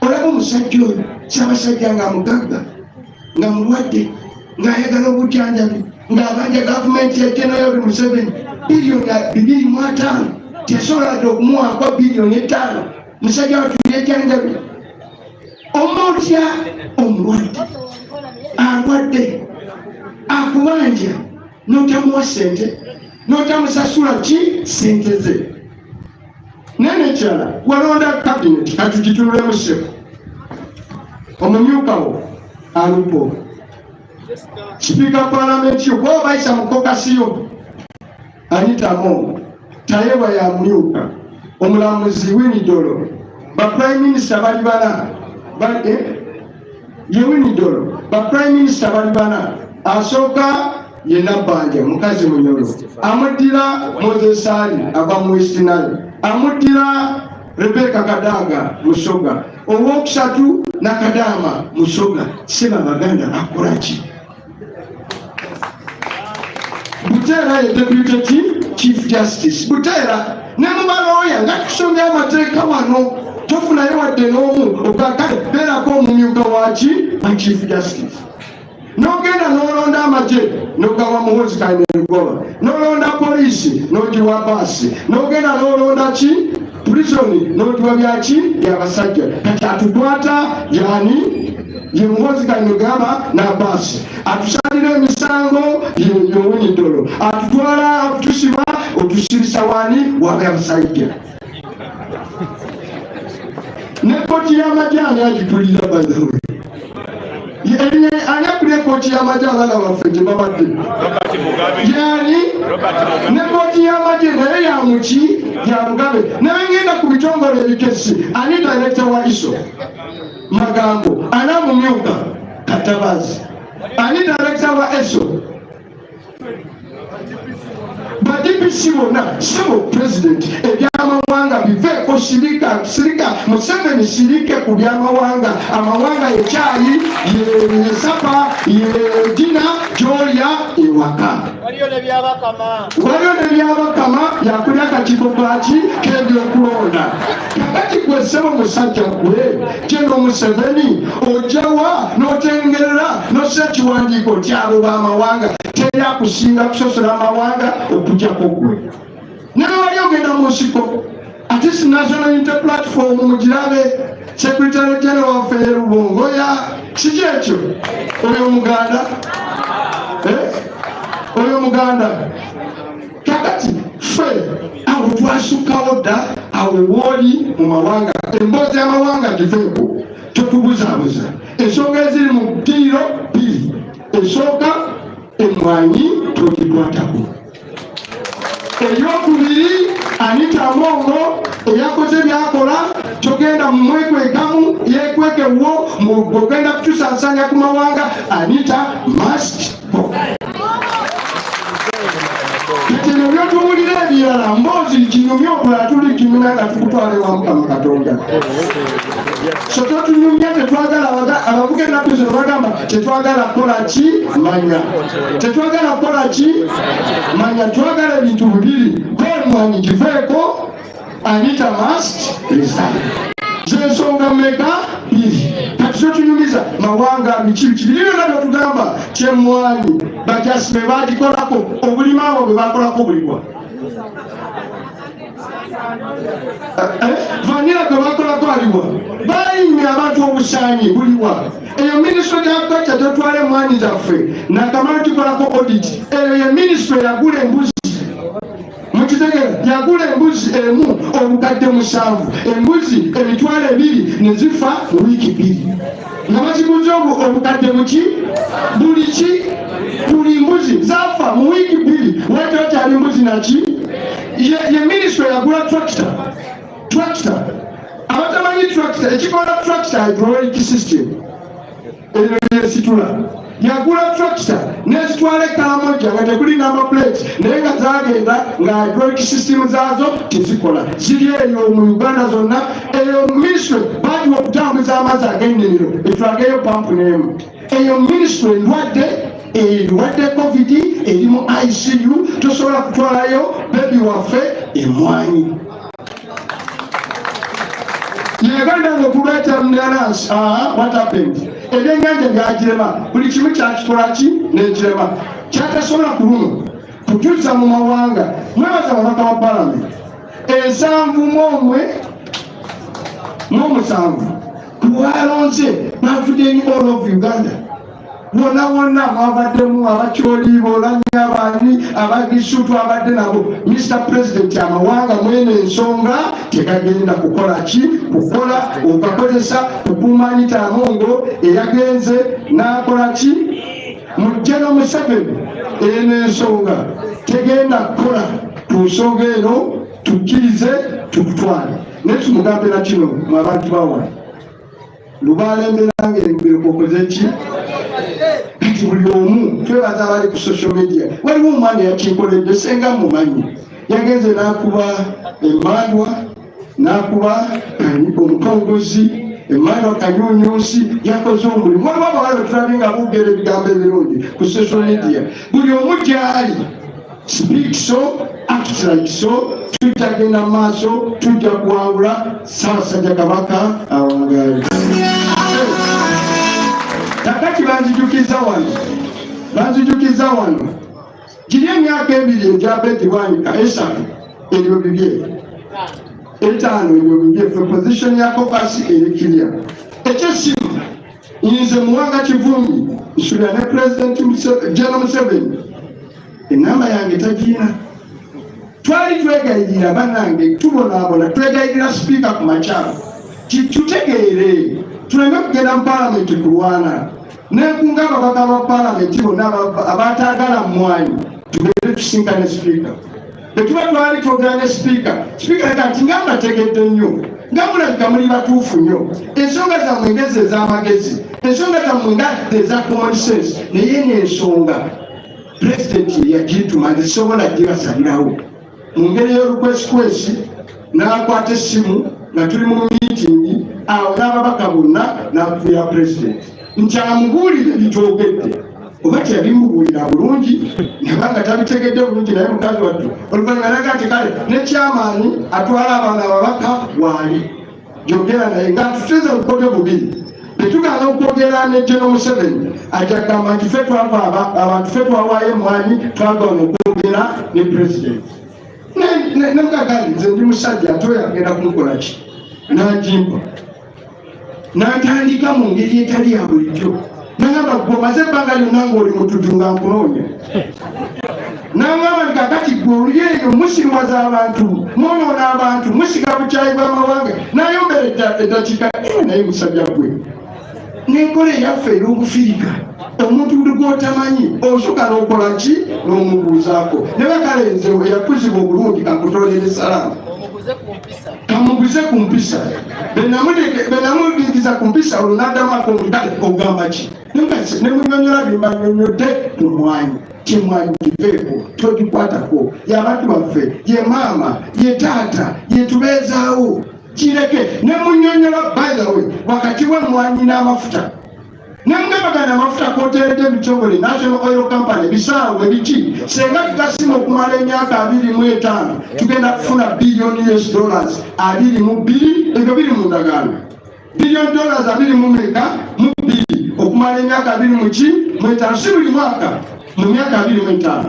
[SPEAKER 2] Olaba omusajja oyo Ssaabasajja nga mugagga, nga mulwadde, ng'ayagala obujjanjabi, ng'abanja gavumenti ya General Museveni bilioni 2.5 tesobola dde okumuwaako bilioni 5. Musajja watulya ejjanjabi. Omutya omulwadde alwadde akubanja n'otamuwa ssente n'otamusasula ki ssente ze. Nene kyala walonda cabinet katugitunulemu ssebo. Omumyuka wo alupo. Speaker Parliamentary gwe bayisa mu kokasiyo ayitamu tayewa ya myuka. Omulamuzi Winnie Dolo ba Prime Minister bali bana yewinidolo ba prime minister bali bana asooka ye Nabbanja mukazi Munyolo amuddira Moses Ali ava mu West Nile amuddira Rebecca Kadaga Musoga owokusatu Nakadama Musoga seba baganda akolaki Butera ye deputy chief justice Butera ne mubaloya nga tusomya amateeka wano tofunayo wadde n'omu okakale beerako omumyuka waki wa chief justice n'ogenda n'olonda amagye n'ogawa muhozi Kainerugaba n'olonda poliisi n'ogiwa baasi n'ogenda n'olonda ki prisoni n'ogiwa byaki byabasajja kati atukwata yani ye muhozi Kainerugaba n'abaasi atusalira emisango yewunidolo atutwala okutusiba otusibisa wani wabasajja ne koti y'amajyani agitulira bazawe ani akuli ekoti y'amajye abaana baffe gye babadde yani ne koti y'amajye naye yamuki ya Mugabe nebengenda ku bitongole ebikesi ani director wa ISO Magambo ana mumyuka Katabazi ani director wa ESO badipisi bonna sebo president ebyamawanga biveeko sirika Museveni sirike ku byamawanga amawanga ekyayi ye sapa ye dina gyolya ewaka waliyo ne byabakama yakulya akakiiko kaki k'ebyokulonda kakati gwe sebo musajja gwe General Museveni ojawa n'otengerera n'ossa ekiwandiiko kyabo b'amawanga teri akusinga kusosola amawanga okujjako gwe naye wali ogenda mu nsiko ate si national unity platform mugirabe secretary general waffe Rubongoya kiki ekyo oyo muganda kakati ffe awo twasukawo dda awo wooli mu mawanga emboozi y'amawanga giveeko totubuzaabuza ensonga eziri mu ddiiro bbiri esooka emmwanyi togikwatako eyokubiri Anita Amongo eyakoze byakola togenda mu mwekwekamu yekwekewo mu ogenda kutusansanya ku mawanga Anita must go kitino byotuwulira ebirala mboozi kinyumya okulala tuli kimina nga tukutwale wa Mukama Katonda so totunyumya tetwagala abavuga ennaku zino bagamba tetwagala kukola ki manya tetwagala kukola ki manya twagala ebintu bibiri mwanyi giveeko Anita must resign zensonga mmeka biri kati totunyumiza mawanga biki birino nabyo tugamba kyemwanyi bajasibe bagikolako obulima abo bwe bakolako buliwa vanira gwe bakolako aliwa bayinya abantu obusaanyi buliwa eyo minisitule gyakukacca totwale mwanyi zaffe nakamala tukolako audit eyo ye minisitule yagula embuzi mukitegera yagula embuzi emu obukadde 7 embuzi emitwalo 2 ne zifa mu wiiki 2 nga baziguze obukadde muki buli mbuzi zafa mu wiiki 2 wete okyali mbuzi naki ye minisitule yagula tractor abatamanyi tractor ekikola tractor hydraulic system eno yesitula yagula tractor nezitwala Karamoja nga tekuli number plate naye nga zagenda nga hydraulic system zaazo tezikola ziri eyo mu Uganda zonna eyo ministry bagiwa okutambuza amazzi ag'ennimiro etwageyo pampu n'emu eyo ministry endwadde covid eri mu ICU tosobola kutwalayo bebi waffe emmwanyi yaganda ng'okuleeta mnaransi what happened ebyenyanja byagirema buli kimu kyakikolaki nekirema kyatasobola kuluma kutuusa mu mawanga mwebaza ababaka ba Parliament 7 kuwalonze bavudde all of Uganda wonna mwabaddemu abakyoliibo olanya abaani abagisutu abadde nabo Mr. President amawanga mwene ensonga tegagenda kukolaki kukola okakozesa kukuuma Anita Amongo eyagenze n'akolaki mu General Museveni eno ensonga tegenda kukola ku nsonga eno tukkirize tukutwale naye tumugambira kino mu abantu bawa lubalembera ng'engubire kukoze ki kati buli omu twebaza abali ku social media. Waliwo omwana yakinkoledde senga mumanyi, yagenze n'akuba emmandwa n'akuba omutongozi Emmanuel Kanyunyusi yakoze omulimu. Waliwo abawala betulabe nga boogera ebigambo ebirungi ku social media. Buli omu gy'ali speak so, act like so, tujja genda mu maaso, tujja kuwangula Ssaabasajja Kabaka awangaale. Kakati banzijukiza wano giri emyaka 2 egya Betty Bwanika 3 ebyo bibye 5 ebyo bibye fe position ya kokasi erikirya ekyesimu nze Muwanga Kivumbi nsulira ne President General Museveni enamba yange tagiina. Twali twegayirira bannange tubonaabona twegayirira sipiika ku makyalo tutegeere tuleme kugenda mu Parliament kulwana nekunga ababaka ba Parliament bonna abatagala mwanyi tugende tusinkane sipiika. Betuba twali twogera ne sipiika kati nga mbategedde nnyo nga mulabika muli batuufu nnyo. Ensonga zammwe ngezi ez'amagezi, ensonga zammwe nga eza common sense, naye n'ensonga Pulezidenti yagituma zisobola gibasalirawo mu ngeri y'olukwesikwesi. N'akwata essimu nga tuli mu miitingi awo n'ababaka bonna n'akubira Pulezidenti nti amubuulire bikyogedde oba teyabimubuulira bulungi nabanga tabitegedde bulungi. Naye mukazi wattu oluvannyuma naga nti kale ne kyamaani atwala abaana ababaka waali gyogera naye nga tuteze obukodyo bubiri. Betugana okwogera ne General Museveni ajja kugamba nti ffe twava abantu ffe twawaayo emwanyi twagana okwogera ne Pulezidenti. Nemugagandi nze ndi musajja ate oyo agenda kumukola ki? N'agimpa n'atandika mu ngeri etali ya bulijjo. N'agamba gwe omaze ebbanga lyonna ng'oli mututu nga nkunoonya. N'agamba nti kakati gwe oli eyo musirwaza abantu, mwonoona abantu, musiga bukyayi bw'amawanga. N'ayombera eddakiika naye musajja gwe n'enkola eyaffe ey'okufirika omuntu buli gw'otamanyi osooka n'okola ki n'omubuuzaako. Ne bakale nze yakuzibwa obulungi kakutoolere salaamu kamuguze ku mpisa benamulingiza ku mpisa olwo n'addamu akomutale ogamba ki ne munyonyola bimbanyonyodde mu mwanyi kimwanyi kiveeko togikwatako y'abantu baffe ye maama ye taata ye tubeezaawo kireke ne munyonyola by the way wakati w'emmwanyi n'amafuta nemugabagana amafuta koteredde ebitongole National Oil Company bisaawe biki senga tugasima okumala emyaka 25 tugenda kufuna billion US dollars 22 ebyo biri mu ndagaano billion dollars 22 okumala emyaka 25 si buli mwaka mu myaka 25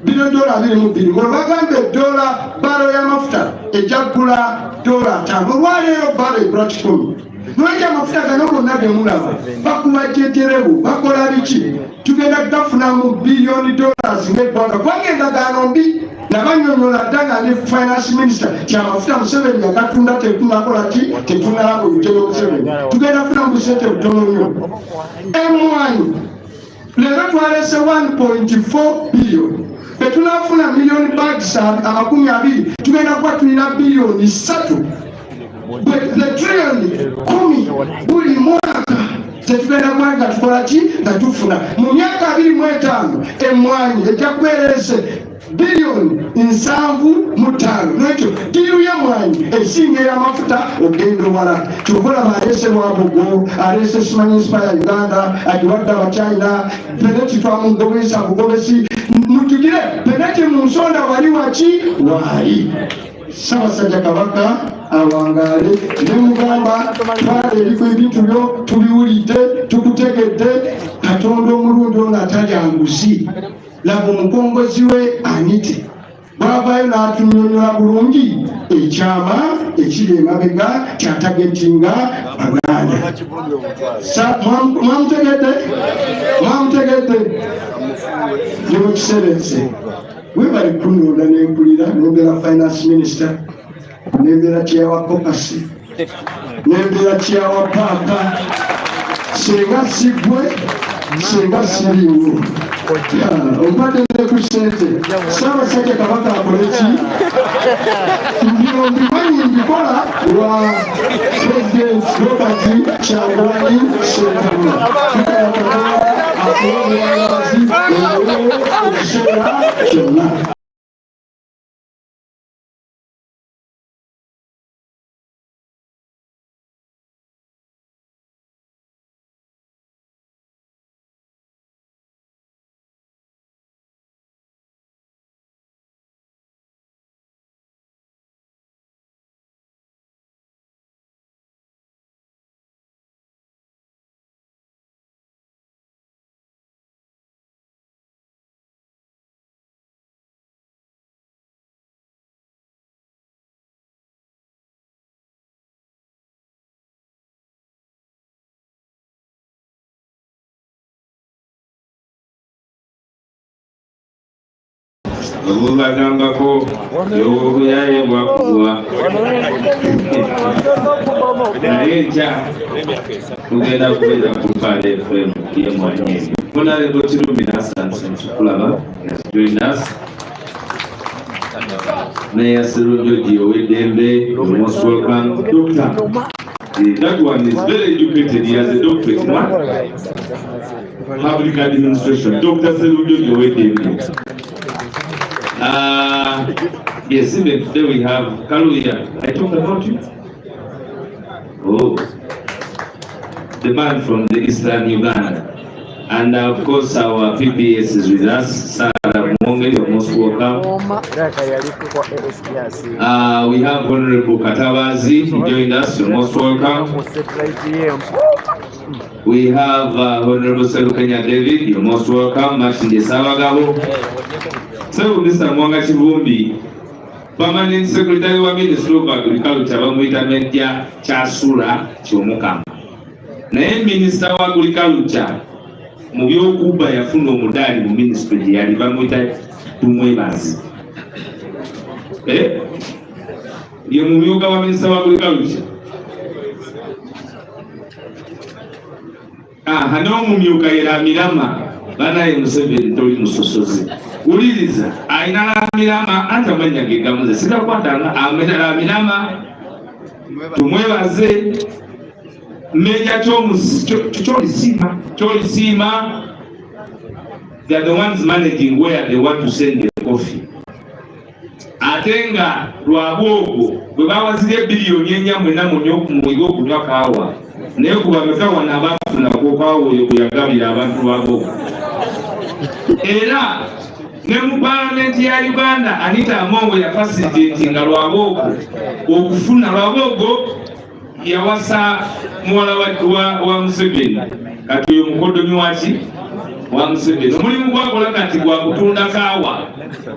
[SPEAKER 2] billion dollars 22 ng'olwagambe dola balo y'amafuta ejagula $5 olwaleero balo egula 10. Nwajja amafuta gano gonna gemulaba bakubajejerebu bakola biki tugenda kugafunamu billion dollars ng'eggwanga kubanga endagaano mbi nabanyonyola ddanga ne finance minister kyamafuta Museveni yagatunda tetunakola ki tetunalaba olugero Museveni tugenda kufunamu busente butono nnyo. Emmwanyi leero twalese 1.4 billion betunafuna million bags 20 tugenda kuba tulina billioni 3 the trillion 10 buli mwaka tetugenda kwanga tukola ki nga tufuna mu myaka 25 emmwanyi ejja kuweereze billioni 7.5 nekyo diru y'emmwanyi esinga ey'amafuta ogenda owala kyokola balese Lwabugo alese simanyi nspa ya Uganda agiwadde Abachina peneti twamugobesa bugobesi mutugire peneti mu nsonda wali waki waali Ssaabasajja Kabaka awangaale ne mugamba twala ebiko ebintu byo tubiwulidde tukutegedde Katonda omulungi ono atalya nguzi laba omukongozi we anite bwavaayo n'atunyonyola bulungi ekyama ekiri emabega kyatagetinga Baganda. Mwamutegedde ne mu kiserense webali kunonda n'empulira n'embeera finance minister n'embeera kyeyawa kokasi n'embeera kyeyawa paaka senga sigwe singa siriiwo ompadde ku ssente Ssaabasajja Kabaka akole ki mbimanyi mbikola lwa President Robert Kyagulanyi Ssentamu akulomulalazi ekiseera kyonna.
[SPEAKER 3] Bagambako yobuyaye bwakugwa naye nkya tugenda kubeera ku Mpale FM y'emwanyi Honorable Kiruminasi kulaba has joined us. Mayor Serunjoji Owedembe, you're most welcome. Doctor, that one is very educated. He has a doctorate. What? Public administration. Dr. Serunjoji Owedembe. Yes, even today we have Kaluya. I talked about you. Oh, the man from the Eastern Uganda. And of course, our PPS is with us. Sarah Monge, you're most welcome. We have Honorable Katabazi, he joined us, you're most welcome. We have Honorable Selukenya David, you're most welcome. Mashinde Sabagabo. So, Mr. Mwanga Chivumbi, Permanent Secretary wa Ministry of Agriculture, Bamuita Media Chasura Chomukama. Naye Minister wa Agriculture, mu byokuba yafuna omudali mu ministry yali bamwita tumwebazi. Ye mumyuka wa Minister wa Agriculture. Hano mumyuka era Mirama bana ye Museveni toli musosozi. Uliriza aina Mirama atamanya gegamuze sikakwatanga amedala Mirama tumwebaze. Major Cholisima, they are the ones managing where they want to send the coffee. Atenga Rwabogo, we bawazire billion yenya mwena munyoku kunywa kawa. Naye kubameka wana bafu na kokawo yokuyagabira abantu Rwabogo. Era ne mu Parliament ya Uganda Anita Amongo ya facilitating Rwabogo okufuna Rwabogo yawasa muwala wa Museveni kati uyo mukoddomi waki wa Museveni omulimu gwakola kati gwa kutunda kawa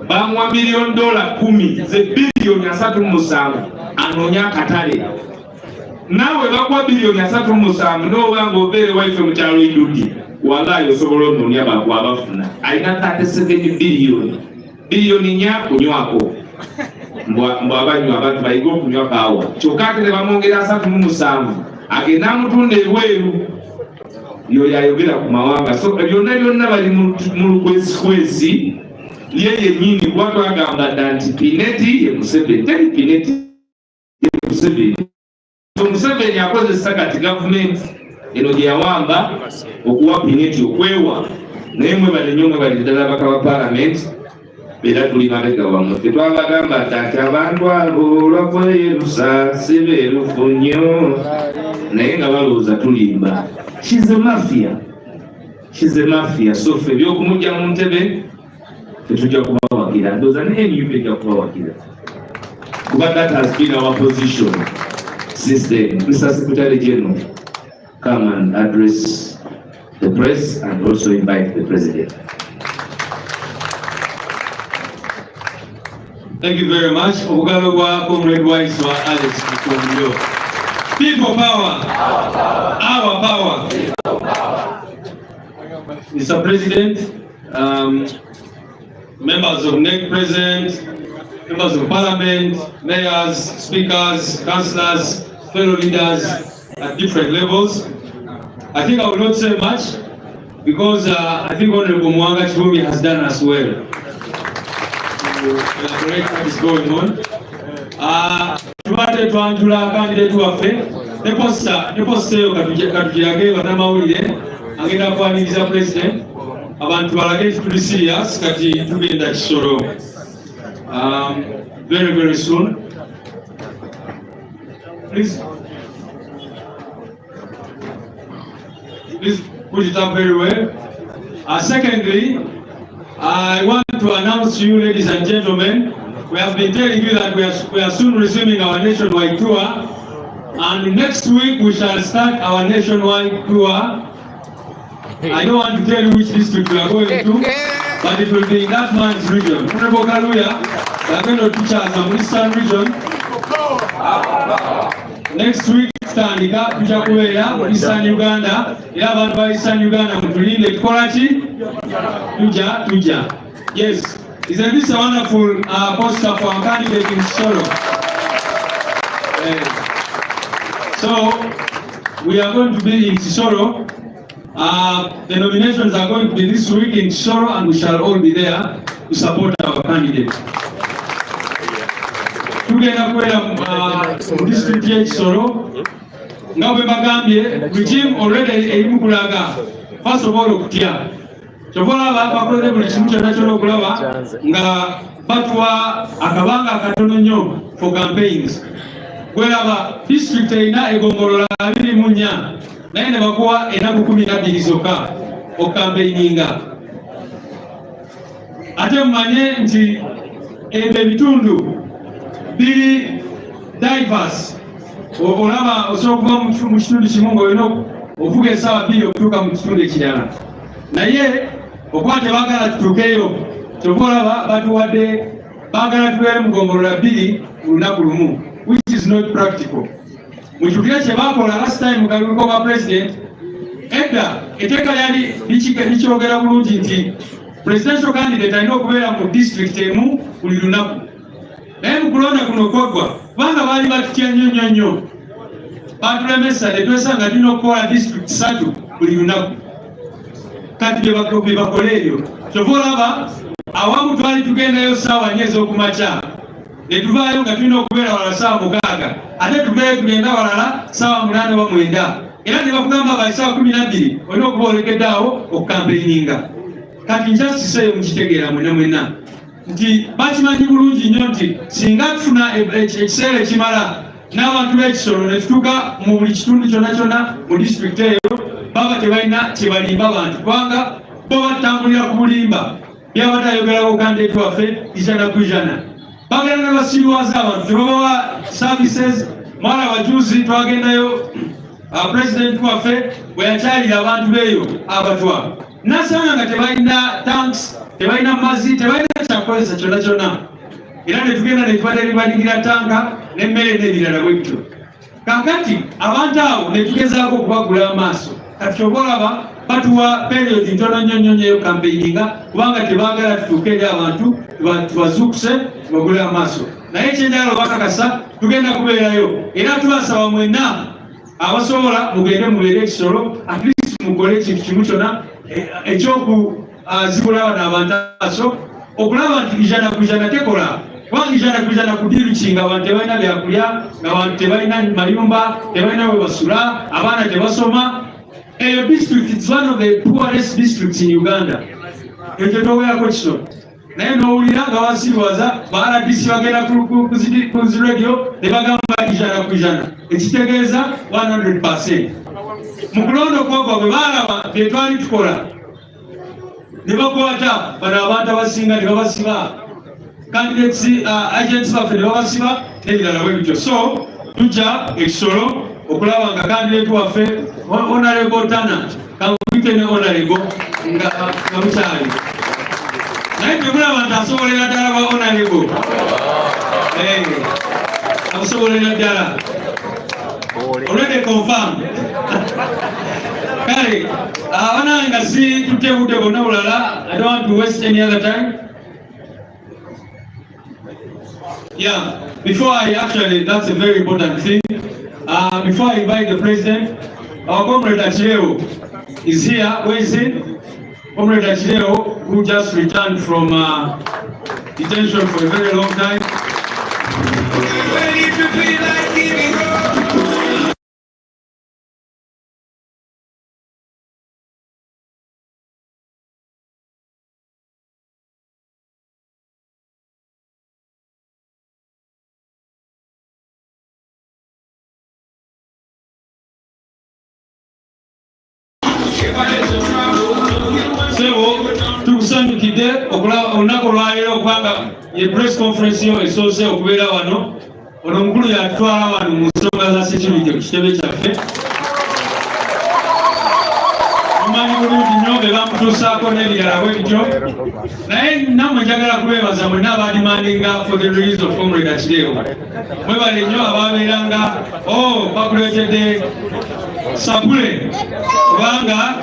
[SPEAKER 3] bamuwa $1,000,000 ze billion 3.7 anonya akatale nawe bakuwa $1,3.7 n'obanga obeere waife mu kyalo Idudi wallahi osobola ononya bagwa abafuna alina 37 billion nya kunywako mbwabanywa abantu bayiga okunywa kawa kyokka ate ne bamwongera 3.7 agenda amutunda ebweru yo yayogera ku mawanga so byonna bali mu lukwesikwesi ye yennyini gwatwagamba dda nti Pineti ye Museveni teri Pineti ye Museveni. Museveni akozesa kati gavumenti eno gye yawamba okuwa Pineti okwewa naye mwebale nnyo mwebali ddala baka ba Parliament era tuli mabega wammwe tetwabagamba nti abantu abo olwakweyerusa si beerufu nnyo naye nga balowooza tulimba. She's a mafia. So ffe ebyokumujja mu ntebe tetujja kubawagira ndowooza naye NUP ejja kubawagira kuba that has been our position since then. Mr. Secretary General, come and address the press and also invite the President.
[SPEAKER 4] Thank you very much. Obugalo bwa Comrade Wise wa Alex Mukonjo. People power. Our power. Mr. President, members of NEC present, members of Parliament, mayors, speakers, councillors, fellow leaders at different levels. I think I will not say much, because I think Honorable Mwanga Chibumi has done as well to elaborate what is going on. Tubadde twanjula candidate waffe ne posta eyo katugirage bannamawulire agenda kwaniriza president abantu balage tuli serious kati tugenda Kisoro very very soon. Please put it up very well. Secondly, I want to announce to you, ladies and gentlemen, we have been telling you that we are soon resuming our nationwide tour, and next week we shall start our nationwide tour. I don't want to tell you which district we are going to, but it will be in that man's region. Honorable Kaluya, we are going to teach us the Eastern region. Next week, tandika tuja kubeera mu Eastern Uganda, era abantu ba Eastern Uganda mutulinde tukola ki? Tuja. Yes. Isn't this a wonderful poster for our candidate in Kisoro? So, we are going to be in Kisoro. The nominations are going to be this week in Kisoro, and we shall all be there to support our candidate. Tugenda kubeera mu district y'e Kisoro. Nga bwe bagambye, regime already erimu kulaga. First of all, okutya. Chokola bakoze buli kimu kyonna kyonna okulaba nga batuwa akabanga akatono nnyo for campaigns. Bweraba district erina egombolola 24 naye ne bakuwa ennaku 12 zokka okampeininga. Ate mumanye nti ebyo ebitundu biri diverse. Olaba osobola okuva mu kitundu kimu ng'olina ovuga essaawa 2 okutuuka mu kitundu ekirala. Naye okuba tebagala tutuukeyo, kyova olaba batuwadde baagala tubeere mu gombolola 2 mu lunaku lumu, which is not practical. Mujjukire kye baakola last time mu kalulu ka president, edda etteeka lyali likyogera bulungi nti presidential candidate alina okubeera mu district emu buli lunaku. Naye mu kulonda kuno okwaggwa, kubanga baali batutya nnyo, batulemesa ne twesanga tulina okukola district 3 buli lunaku. Kati bye bakola ebyo, kyova olaba awamu twali tugendayo ssaawa 4 ez'okumakya ne tuvaayo nga tulina okubeera walala ssaawa 6, ate tuveeyo tugenda walala ssaawa 8 oba 9, era ne bakugamba bali ssaawa 12 olina okuba olekeddeawo okukampeininga. Kati nkyasisa eyo mukitegeera mwenna nti bakimanyi bulungi nnyo nti singa tufuna ekiseera ekimala n'abantu b'Ekisoro ne tutuuka mu buli kitundu kyonna mu district eyo, baba tebalina kyebalimba abantu kubanga bo batambulira ku bulimba byaba tayogerako candidate waffe 100%. Bagenda ne basirwaza abantu tebabawa services. Mwala abajuzi twagendayo president waffe bwe yakyalira abantu beeyo abatwa nasanga nga tebalina tanks, tebalina mazzi, tebalina kyakozesa kyonna, era ne tugenda ne tubadde libalingira tanka n'emmere n'ebirala bwekityo. Kakati abantu abo ne tugezaako okubagula amaaso. Kati kyova olaba batuwa period ntono nnyo eyo campaigninga kubanga tebaagala tutuuke eri abantu tubazuukuse tubagule amaaso. Naye ekyenjagala obakakasa tugenda kubeerayo, era tubasaba mwenna abasobola mugende mubeere Ekisoro, at least mukole ekintu kimu kyonna ekyokuzibula bano abantu aso okulaba nti 100% tekola. Kubanga 100% kudirukinga abantu tebalina byakulya, abantu tebalina mayumba, tebalina we basula, abaana tebasoma. Eyo district is one of the poorest districts in Uganda. Ekyo towerako Kisoro. Naye n'owulira nga basirwaza ba RDC bagenda ku radio ne bagamba 100%. Ekitegeeza 100%. Mu kulonda okwagwa bwe baalaba bye twali tukola ne bakwata bano abantu abasinga ne babasiba candidates agents baffe ne babasiba n'ebirala bwe bityo. So tujja Ekisoro okulaba nga candidate waffe Honorable Tana kamuyite ne Honorable nga mukyali naye temulaba nti asobolera ddala ba Honorable amusobolera ddala already confirmed. Kale abanange nga si tutebudde bonna bulala, I don't want to waste any other time. Yeah, before I actually, that's a very important thing. Before I invite the president, our comrade Achileo is here. Where is he? Comrade Achileo, who just returned from detention for a very long time. Tukusanyukidde olunaku olwaleero okubanga ye press conference yo esoose okubeera wano. Ono omukulu yatutwala wano mu nsonga za security ku kitebe kyaffe. Omanyi bulungi nnyo be bamutuusaako n'ebirala bwe bityo. Naye nammwe njagala kubeebaza mwenna abadimandinga for the release of Comrade Achileo. Mwebale nnyo abaabeeranga bakuleetedde sapule kubanga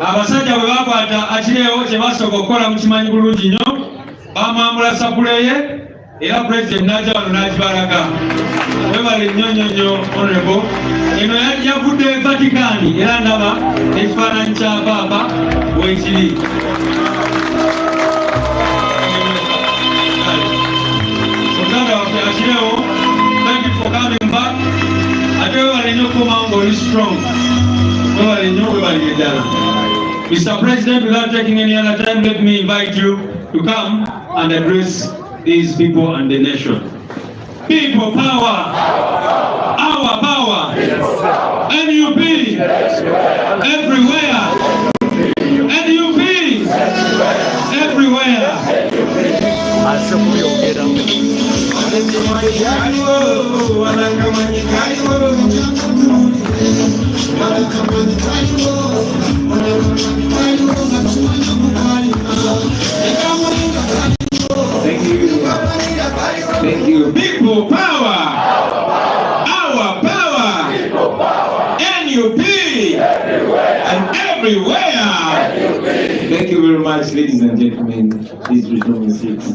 [SPEAKER 4] abasajja bwe bakwata Achileo kye basooka okukola mukimanyi bulungi nnyo, bamwambula sapule ye era President n'ajja wano n'agibalaga. Webale nnyo honorable. Eno yavudde Vatican era ndaba ekifaananyi kya Paapa weekiri. Muganda waffe Achileo, thank you for coming back. Ate webale nnyo okukoma ng'oli strong. Mr. President, without taking any other time, let me invite you to come and address these people and the nation. People power, our power, NUP, everywhere, NUP, everywhere.
[SPEAKER 3] Thank you. People power. Our power. NUP. And everywhere. Thank you very much, ladies and gentlemen. Please resume your seats.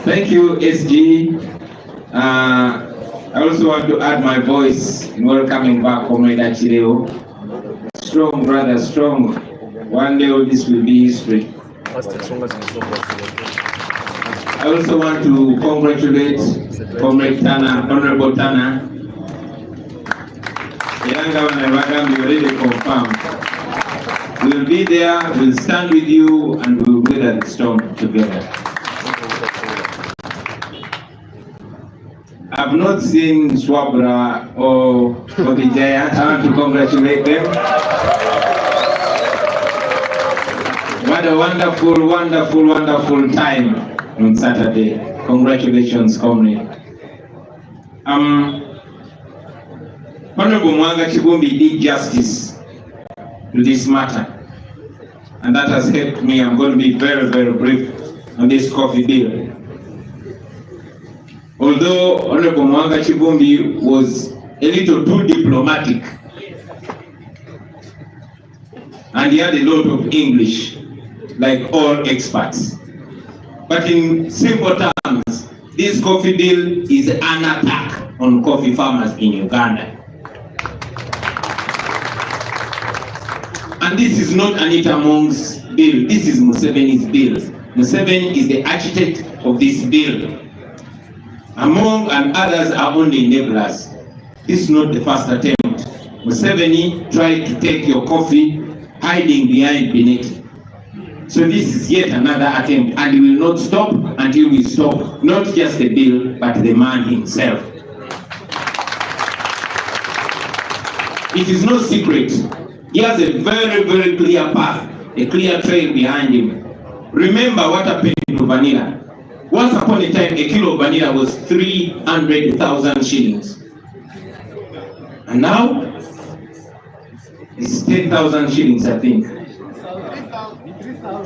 [SPEAKER 3] Thank you, SG. I also want to add my voice in welcoming back Comrade Achileo. Strong, brother, strong. One day all this will be history. I also want to congratulate Comrade Tana, Honorable Tana. Yanga and Ragam, you already confirmed. We'll be there, we'll stand with you, and we'll weather the storm together. I've not seen Swabra or Vijaya. I want to congratulate them. What a wonderful, wonderful, wonderful time on Saturday. Congratulations, comrade. Honorable Mwanga Chibumbi did justice to this matter, and that has helped me. I'm going to be very, very brief on this coffee bill. Although Honorable Mwanga Chibumbi was a little too diplomatic, and he had a lot of English, like all experts. But in simple terms, this coffee bill is an attack on coffee farmers in Uganda. And this is not Anita Mong's bill, this is Museveni's bill. Museveni is the architect of this bill. Among and others are only enablers. This is not the first attempt. Museveni tried to take your coffee, hiding behind Benetti. So this is yet another attempt, and he will not stop until we stop not just the bill, but the man himself. It is no secret. He has a very, very clear path, a clear trail behind him. Remember what happened to vanilla. Once upon a time, a kilo of vanilla was 300,000 shillings. And now, it's 10,000 shillings, I think.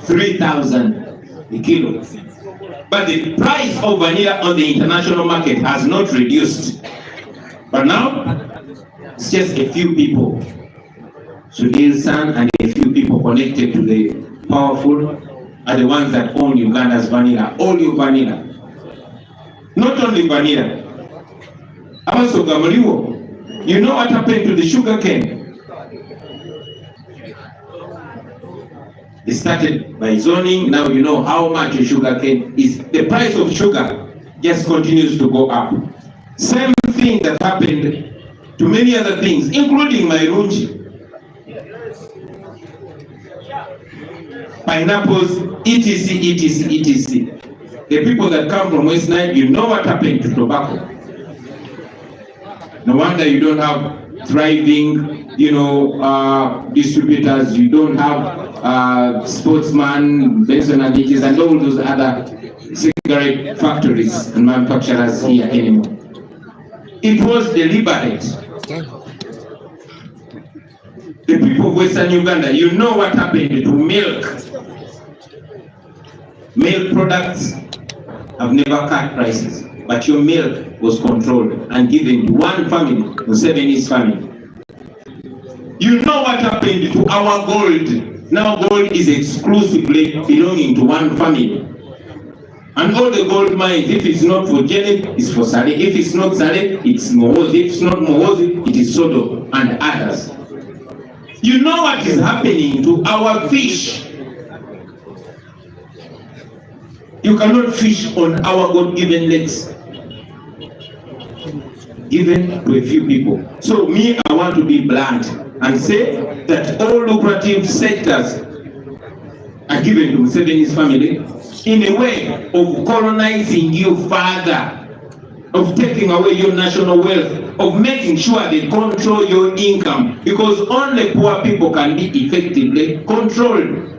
[SPEAKER 3] 3,000 a kilo. But the price of vanilla on the international market has not reduced. But now, it's just a few people. Sudhir San and a few people connected to the powerful are the ones that own Uganda's vanilla, all your vanilla. Not only vanilla. Also Gamaliwo, you know what happened to the sugar cane? They started by zoning. Now you know how much sugar cane is. The price of sugar just continues to go up. Same thing that happened to many other things, including Mairunji. Pineapples, etc., etc., etc. The people that come from West Nile, you know what happened to tobacco. No wonder you don't have thriving, distributors. You don't have sportsman, Benson and Ditches, and all those other cigarette factories and manufacturers here anymore. It was deliberate. The people of Western Uganda, you know what happened to milk. Milk products have never cut prices, but your milk was controlled and given to one family, Museveni's family. You know what happened to our gold. Now gold is exclusively belonging to one family. And all the gold mines, if it's not for Janet, it's for Sale. If it's not Sale, it's Mohozi. If it's not Mohozi, it is Sodo and others. You know what is happening to our fish. You cannot fish on our God-given lakes, given to a few people. So me, I want to be blunt and say that all lucrative sectors are given to Museveni's family in a way of colonizing you further, of taking away your national wealth, of making sure they control your income, because only poor people can be effectively controlled.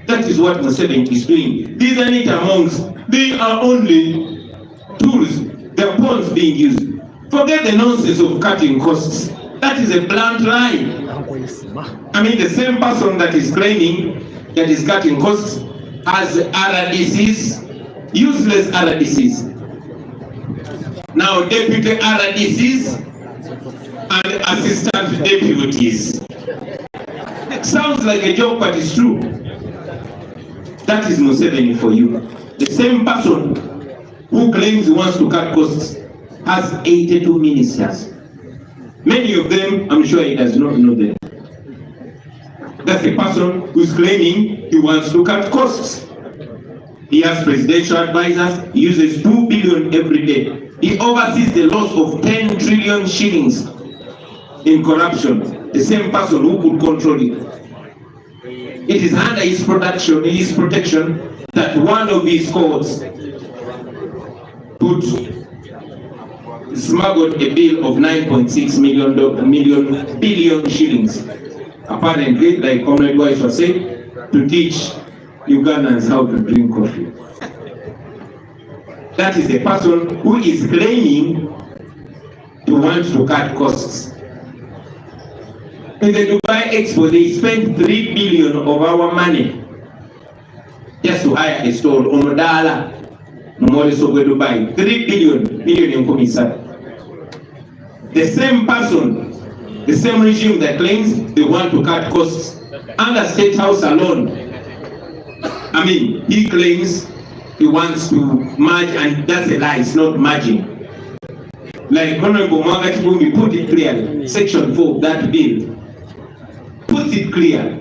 [SPEAKER 3] That is what Museveni is doing. These are not monks. They are only tools. They are pawns being used. Forget the nonsense of cutting costs. That is a blunt lie. I mean, the same person that is claiming that is cutting costs has RDCs, useless RDCs. Now deputy RDCs and assistant deputies. Sounds like a joke, but it's true. That is Museveni for you. The same person who claims he wants to cut costs has 82 ministers. Many of them, I'm sure he does not know them. That's the person who's claiming he wants to cut costs. He has presidential advisors. He uses 2 billion every day. He oversees the loss of 10 trillion shillings in corruption. The same person who could control it. It is under his protection that one of his courts smuggled a bill of 9.6 billion shillings. Apparently, like Comrade Wise was saying, to teach Ugandans how to drink coffee. That is a person who is claiming to want to cut costs. In the Dubai Expo, they spent 3 billion of our money just to hire a store on Odala, Dubai. 3 billion in Komisa. The same person, the same regime that claims they want to cut costs under State House alone. I mean, he claims he wants to merge, and that's a lie, it's not merging. Like Honorable Mwanga Kibumi put it clearly, Section 4 of that bill puts it clear.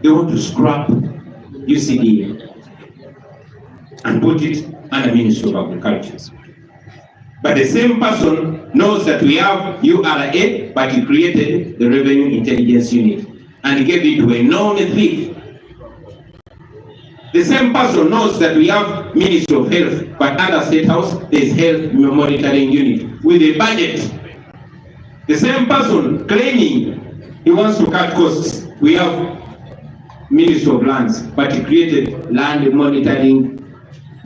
[SPEAKER 3] They want to scrap UCDA and put it under Ministry of Agriculture. But the same person knows that we have URA, but he created the Revenue Intelligence Unit and he gave it to a known thief. The same person knows that we have Ministry of Health, but under State House, there is Health Monitoring Unit with a budget. The same person claiming he wants to cut costs, we have Ministry of Lands, but he created Land Monitoring,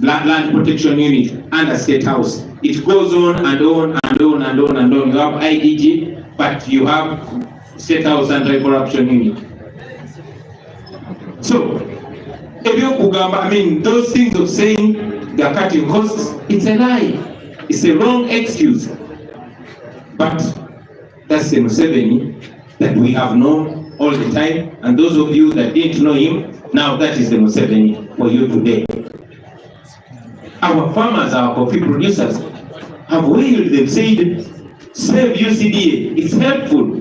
[SPEAKER 3] Land Protection Unit under State House. It goes on and on and on and on and on. You have IDG, but you have State House Anti-Corruption Unit. So, I mean, those things of saying they are cutting costs, it's a lie. It's a wrong excuse. But that's the Museveni that we have known all the time. And those of you that didn't know him, now that is the Museveni for you today. Our farmers, our coffee producers, have wailed, they've said, save UCDA, it's helpful.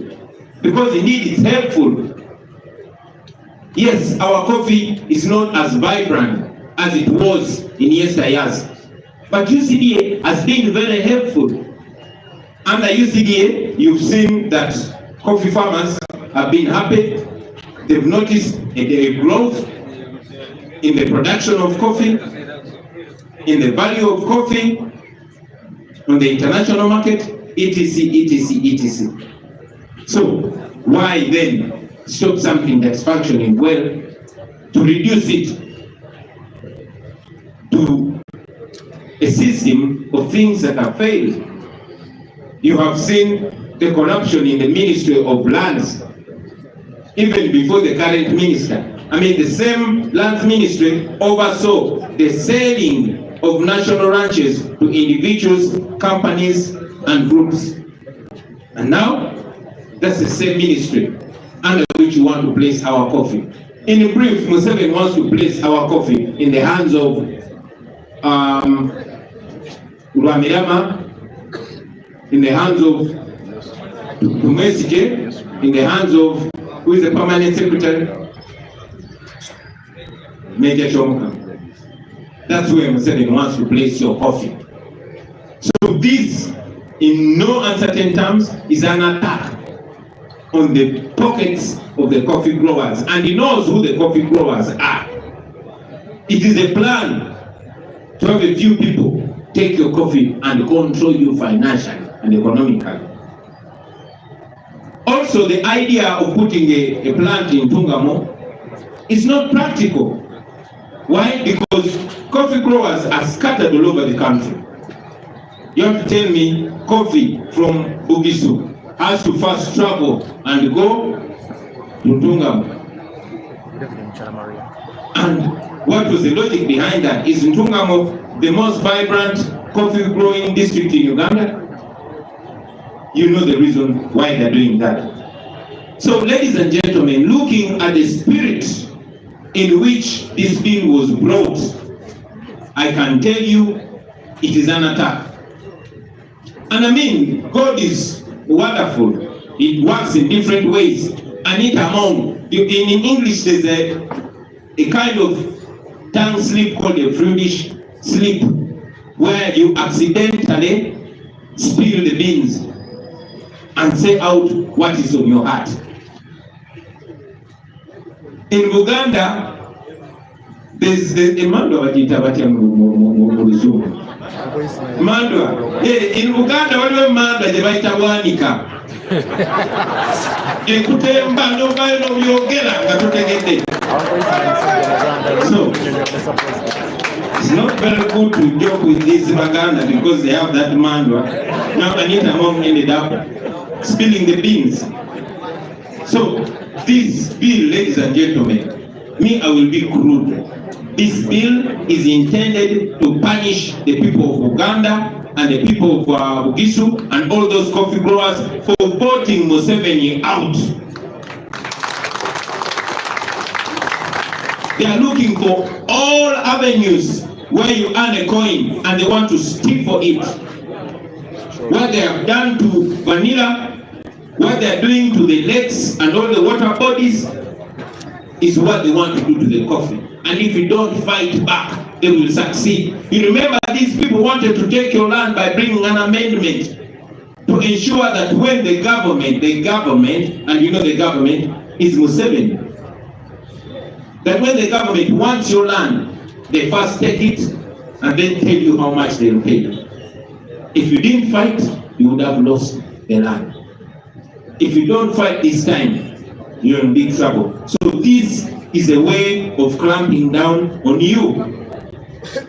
[SPEAKER 3] Because indeed it's helpful. Yes, our coffee is not as vibrant as it was in yesteryears, but UCDA has been very helpful. Under UCDA, you've seen that coffee farmers have been happy. They've noticed a growth in the production of coffee, in the value of coffee, on the international market, etc., etc., etc. So why then stop something that's functioning well to reduce it to a system of things that have failed? You have seen the corruption in the Ministry of Lands, even before the current minister. I mean, the same Lands Ministry oversaw the selling of national ranches to individuals, companies, and groups. And now, that's the same ministry under which you want to place our coffee. In brief, Museveni wants to place our coffee in the hands of Rwamirama, in the hands of Tumesije, in the hands of, who is the permanent secretary? Major Chomka. That's where Museveni wants to place your coffee. So this, in no uncertain terms, is an attack on the pockets of the coffee growers, and he knows who the coffee growers are. It is a plan to have a few people take your coffee and control you financially and economically. Also, the idea of putting a plant in Tungamo is not practical. Why? Because coffee growers are scattered all over the country. You have to tell me coffee from Bugisu has to first travel and go to Tungamo. And what was the logic behind that? Is Ntungamo the most vibrant coffee growing district in Uganda? You know the reason why they're doing that. So, ladies and gentlemen, looking at the spirit in which this bill was brought, I can tell you it is an attack. And I mean, God is wonderful. It works in different ways. And in English, there's a kind of tongue slip called a Freudish slip, where you accidentally spill the beans and say out what is on your heart. In Uganda, there's a mandwa mandwa. In Uganda, waliwo mandwa je bayita bwanika. Ekutemba n'ovayo n'obyogera nga totegedde. So, it's not very good to joke with this Baganda because they have that mandwa. Now Anita Mom ended up spilling the beans. So, this bill, ladies and gentlemen, I will be crude. This bill is intended to punish the people of Uganda and the people of Bugisu and all those coffee growers for voting Museveni out. They are looking for all avenues where you earn a coin and they want to stick for it. What they have done to vanilla, what they are doing to the lakes and all the water bodies is what they want to do to the coffee. And if you don't fight back, they will succeed. You remember these people wanted to take your land by bringing an amendment to ensure that when the government, and you know the government is Museveni, that when the government wants your land, they first take it and then tell you how much they will pay you. If you didn't fight, you would have lost the land. If you don't fight this time, you're in big trouble. So this is a way of clamping down on you.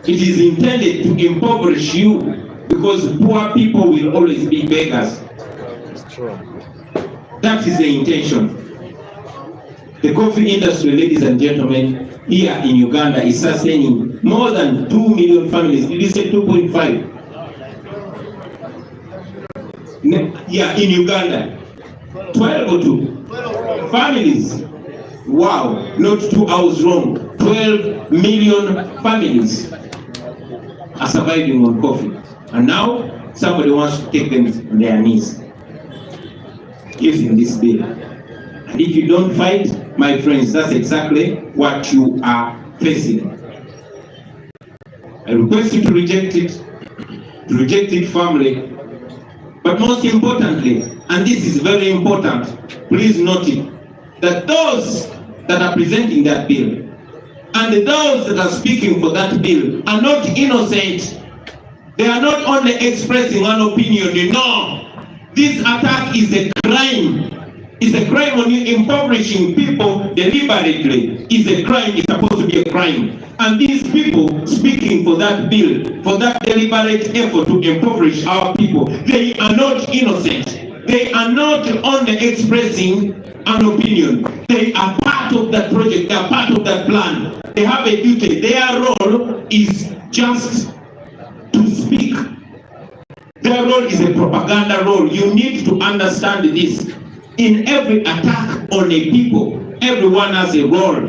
[SPEAKER 3] It is intended to impoverish you because poor people will always be beggars. That is the intention. The coffee industry, ladies and gentlemen, here in Uganda is sustaining more than 2 million families. Did you say 2.5? Yeah, in Uganda. 12 or 2 families. Wow, not 2 hours wrong. 12 million families are surviving on coffee. And now somebody wants to take them on their knees using this bill. And if you don't fight, my friends, that's exactly what you are facing. I request you to reject it firmly. But most importantly, and this is very important, please note it, that those that are presenting that bill and those that are speaking for that bill are not innocent. They are not only expressing an opinion. No, this attack is a crime. It's a crime when you impoverishing people deliberately. It's a crime. It's supposed to be a crime. And these people speaking for that bill, for that deliberate effort to impoverish our people, they are not innocent. They are not only expressing an opinion. They are part of that project. They are part of that plan. They have a duty. Their role is just to speak. Their role is a propaganda role. You need to understand this. In every attack on a people, everyone has a role.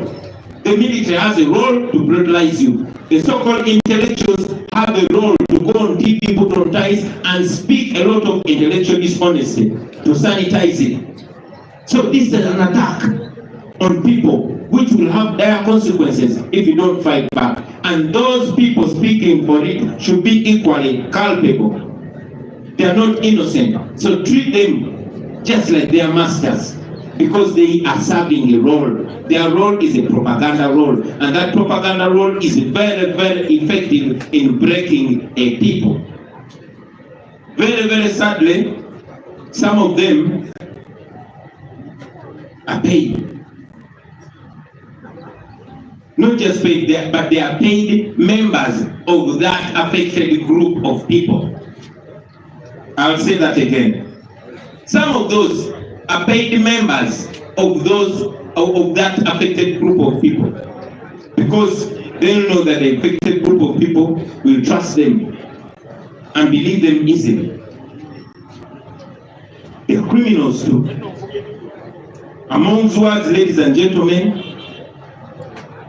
[SPEAKER 3] The military has a role to brutalize you. The so-called intellectuals have a role to go on TV, put on ties, and speak a lot of intellectual dishonesty to sanitize it. So this is an attack on people which will have dire consequences if you don't fight back. And those people speaking for it should be equally culpable. They are not innocent. So treat them just like their masters, because they are serving a role. Their role is a propaganda role, and that propaganda role is very, very effective in breaking a people. Very, very sadly, some of them are paid. Not just paid, but they are paid members of that affected group of people. I'll say that again. Some of those are paid members of that affected group of people, because they know that the affected group of people will trust them and believe them easily. They are criminals too. Amongst words, ladies and gentlemen,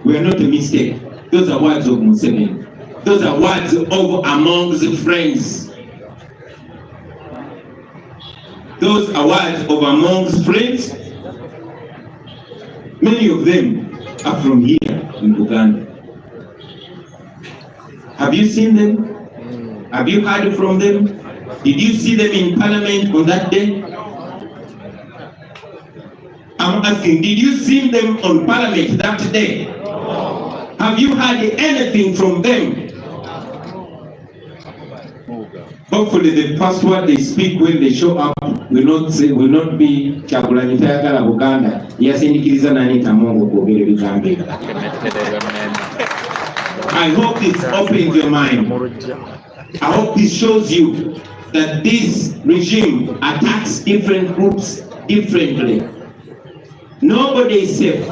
[SPEAKER 3] we are not a mistake. Those are words of Museveni. Those are words of amongst friends. Those are words of amongst friends. Many of them are from here in Uganda. Have you seen them? Have you heard from them? Did you see them in Parliament on that day? I'm asking, did you see them on Parliament that day? Have you heard anything from them? Hopefully the first word they speak when they show up will not be Kyagulanyi tayagala Buganda yasindikiriza nanita Mungu kwogera ebigambo. I hope this opens your mind. I hope this shows you that this regime attacks different groups differently. Nobody is safe.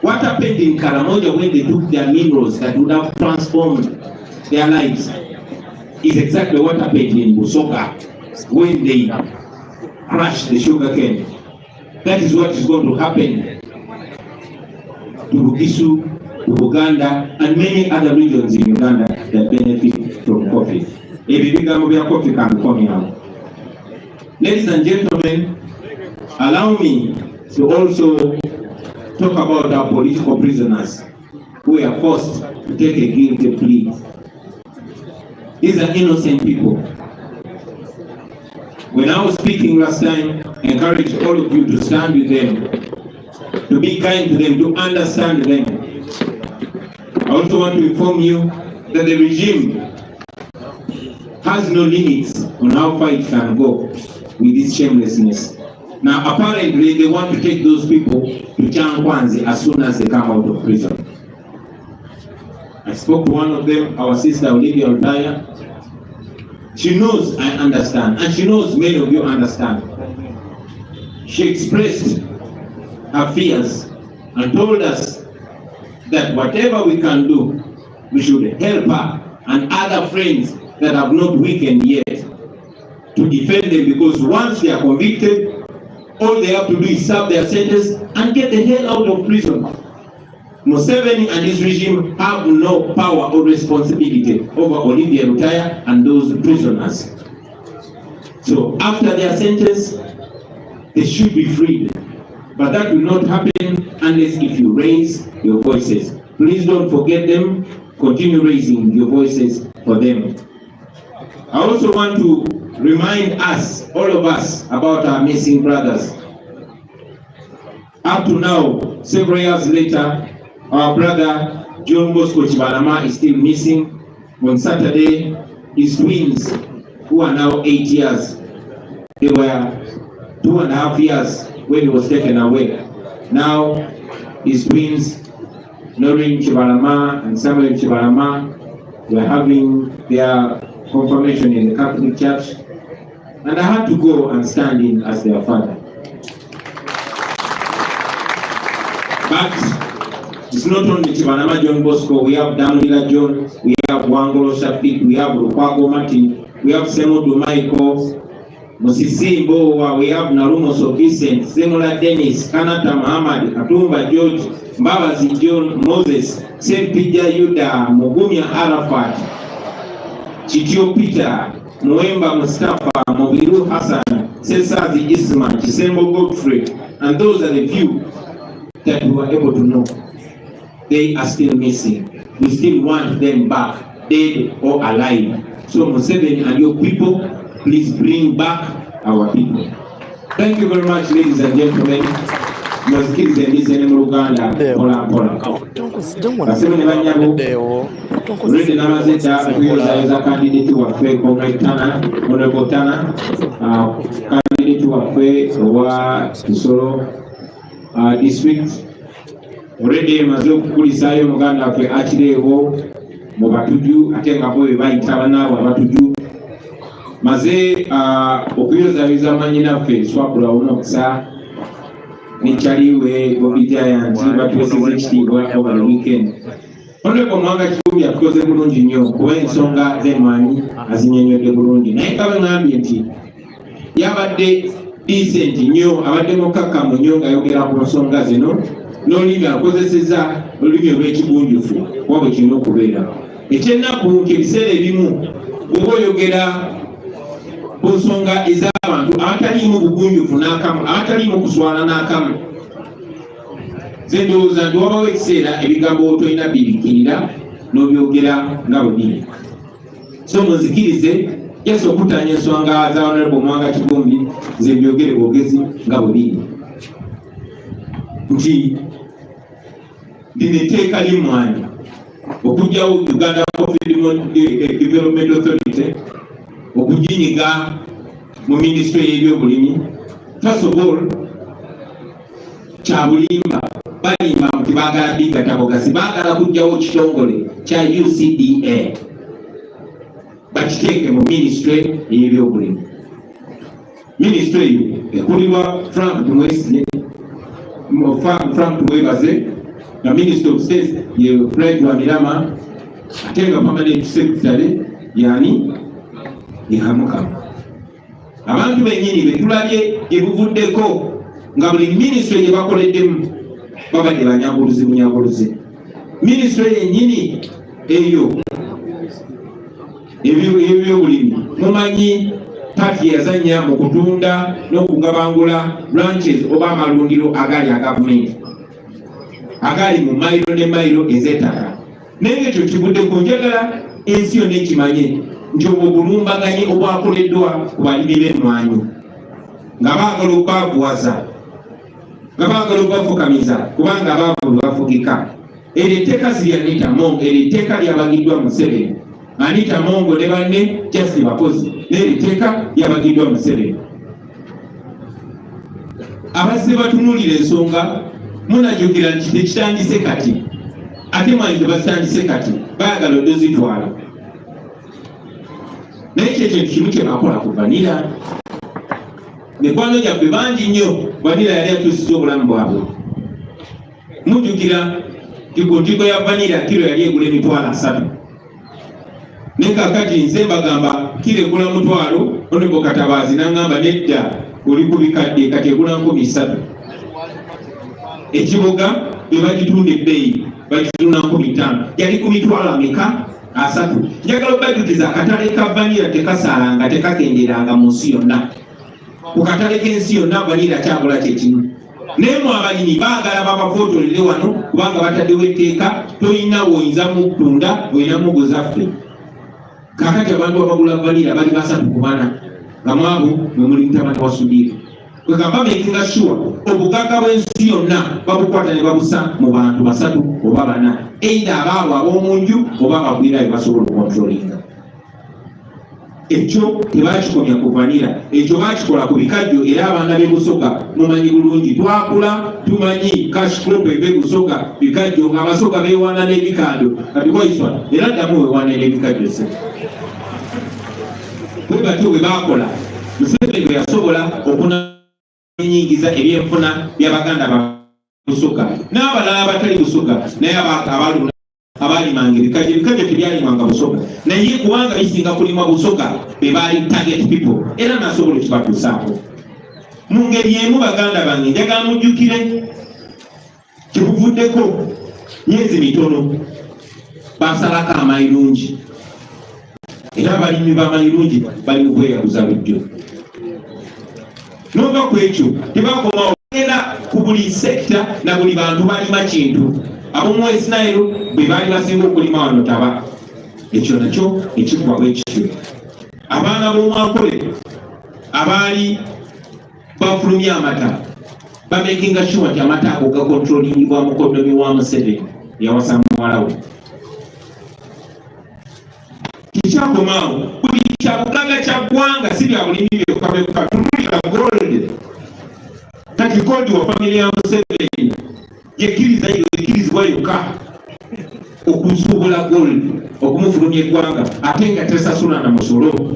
[SPEAKER 3] What happened in Karamoja when they took their minerals that would have transformed their lives is exactly what happened in Busoga when they crushed the sugar cane. That is what is going to happen to Bugisu, to Uganda, and many other regions in Uganda that benefit from coffee. Ladies and gentlemen, allow me to also talk about our political prisoners who are forced to take a guilty plea. These are innocent people. When I was speaking last time, I encouraged all of you to stand with them, to be kind to them, to understand them. I also want to inform you that the regime has no limits on how far it can go with this shamelessness. Now, apparently, they want to take those people to Chankwanzi as soon as they come out of prison. I spoke to one of them, our sister Olivia Odaya. She knows I understand, and she knows many of you understand. She expressed her fears and told us that whatever we can do, we should help her and other friends that have not weakened yet to defend them, because once they are convicted, all they have to do is serve their sentence and get the hell out of prison. Museveni and his regime have no power or responsibility over Olivia Rutaya and those prisoners. So after their sentence, they should be freed. But that will not happen unless if you raise your voices. Please don't forget them. Continue raising your voices for them. I also want to remind us, all of us, about our missing brothers. Up to now, several years later, our brother John Bosco Chibalama is still missing. On Saturday, his twins, who are now 8 years, they were 2.5 years when he was taken away. Now, his twins, Noreen Chibalama and Samuel Chibalama, were having their confirmation in the Catholic Church, and I had to go and stand in as their father. But it's not only Chibalama John Bosco. We have Damila John, we have Wangolo Shafik, we have Rukwago Martin, we have Semodo Michael, Musisi Mbowa, we have Narumo So Vincent, Semola Dennis, Kanata Muhammad, Atumba George, Mbabazi John, Moses, Sempija Yuda, Mugumya Arafat, Chitio Peter, Mwemba Mustafa, Mobiru Hassan, Sesazi Isman, Chisembo Godfrey, and those are the few that we were able to know. They are still missing. We still want them back, dead or alive. So Museveni and your people, please bring back our people. Thank you very much, ladies and gentlemen. Masikilize ndizene mu Luganda mpola. Basebeni banyabo Rede namazeta kuyoza candidate waffe Kongretana Onegotana candidate waffe wa Kisoro district already maze okukulisayo muganda waffe akireewo mu Batuju ate nga bo bayita banaabo Abatuju maze okuyozayoza manyinaffe Swakula Omukisa Nichaliwe Bobby Giant batwesize ekitiibwa over the weekend. Honorable Mwanga Kifumbi atukoze bulungi nnyo kuba ensonga z'emmanyi azinnyonnyodde bulungi, naye nga bwe ngambye nti yabadde decent nnyo, abadde mukkakkamu nnyo ng'ayogera ku nsonga zino n'olulimi akozesezza olulimi olw'ekigunjufu kuba bwe kirina okubeera. Ekyennaku ng'ebiseera ebimu bw'oba oyogera ku nsonga ez'abantu abataliimu bugunjufu n'akamu, abataliimu kuswala n'akamu, nze ndowooza nti wabawo ekiseera ebigambo tolina bibikirira n'obyogera nga bwe biri. So munzikirize just okutanya ensonga za Honorable Mwanga Kifumbi nze byogere bwogezi nga bwe biri nti lino etteeka limwanyi okugyawo Uganda Coffee Development Authority okuginyiga mu ministry y'ebyobulimi. First of all, kyabulimba balimba nti baagala bigatagogasi, baagala kugyawo kitongole kya UCDA bakiteeke mu ministry y'ebyobulimi. Ministry eyo ekulirwa Frank Tumwebaze nga Minister of State ye Fred Wamirama, ate nga permanent secretary yani Ihamuka. Abantu bennyini betulabye ebuvuddeko nga buli ministry gye bakoleddemu babadde banyaguluzi bunyaguluzi. Ministry yennyini eyo ebyobulimi mumanyi party yazanya mu kutunda n'okugabangula branches oba amalundiro agali agavumenti agali mu mayiro ne mayiro ez'ettaka. Naye ekyo kivuddeko njagala ensi yonna ekimanye nti obwo bulumbaganyi obwakoleddwa ku balimi b'emmwanyi nga baagala okbavuwaza, nga baagala okbafukamiza kubanga abaavu bafugika. Eryo etteeka si lya Anita Mongo, eryo etteeka lyabagiddwa Museveni. Anita Mongo ne banne just bakozi, n'eryo etteeka lyabagiddwa Museveni. Abazze batunuulira ensonga munajjukira nti tekitandise kati, ate mwanyi tebazitandise kati, baagala oddozitwala. Naye ekyo ekintu kimu kye bakola ku vanilla. Mikwano gyaffe bangi nnyo vanilla yali atuusiza obulamu bwabwe. Mujjukira nti ku ntiiko ya vanilla kiro yali egula $3,000. Naye kaakati nze mbagamba kiro egula $1,000, Honorable Katabazi n'aŋŋamba nedda oli ku bikadde kati egula $3,000. Ekiboga bwe bagitunda ebbeeyi bagitunda $5,000, yali ku $3,000. Njagala obaddukiza akatale ka vanilla tekasaalanga tekakenderanga mu nsi yonna. Ku katale k'ensi yonna vanilla kyagula kyekimu. Nemo abalimi baagala babafootolere wano kubanga bataddewo etteeka toyina woyinza mukutunda oyina mugozaffe. Kakati abantu abagula vanira bali basatu ku bana nga mwabo mwe muli mutabani wa Sudiira. Kwegamba makinga sure obugagga bw'ensi yonna babukwata ne babusa mu bantu basatu oba bana, either abaabo ab'omunju oba abagwira be basobola okontrolinga. Ekyo tebakikomya ku vanira, ekyo bakikola ku bikajjo. Era abaana b'e Busoga mumanyi bulungi, twakula tumanyi cash crop eve Busoga bikajjo nga Abasoga beewaana n'ebikando kati boiswa era ddamu weewaana n'ebikajjo se bwe batyo bwe baakola. Museveni bwe yasobola okunyingiza ebyenfuna by'Abaganda ba Busoga n'abalala abatali Busoga naye abaluna abalimanga ebikajjo tebyalimwanga Busoga naye kubanga bisinga kulimwa Busoga be baali target people era nasobola ekibatuusaako. Mu ngeri emu baganda bange njagala mujjukire kibuvuddeko myezi mitono basalako amayirungi era abalimi b'amayirungi bali mu kweyaguza bulijjo. N'ova ku ekyo tebakomawo genda ku buli sekita na buli bantu balima kintu. Ab'omu West Nile bwe baali basinga okulima wano Taba, ekyo nakyo ekiggwa bwe kityo. Abaana b'omwakole abaali bafulumya amata bamekinga sure nti amata ago gakontrolingibwa mukodomi wa Museveni yawasa muwala we. Kikyakomaawo buli kyabugagga kya ggwanga si bya bulimi byokka byokka, tululira gold. Kati gold wa famire ya Museveni yekirizibwa yokka okusuubula gold okumufulumya eggwanga ate nga tesasula na musolo.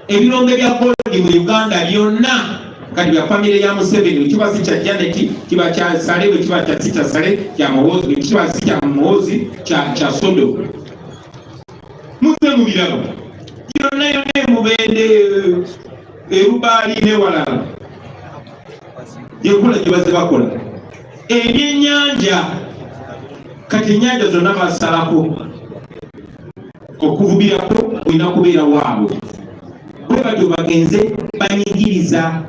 [SPEAKER 3] Ebirombe bya gold mu Uganda byonna kati bya famire ya Museveni, kiba si kya Janet, kiba kya Sale, bwe kiba kya si kya Sale kya Muhoozi, kiba si kya Muhoozi kya Sodo. Muze mu birabo byonna Mubende Erubaali n'ewalala yenkola gye bazze bakola. Ebyennyanja kati ennyanja zonna basalako okuvubirako olina kubeera waabwe. Bwe batyo bagenze banyigiriza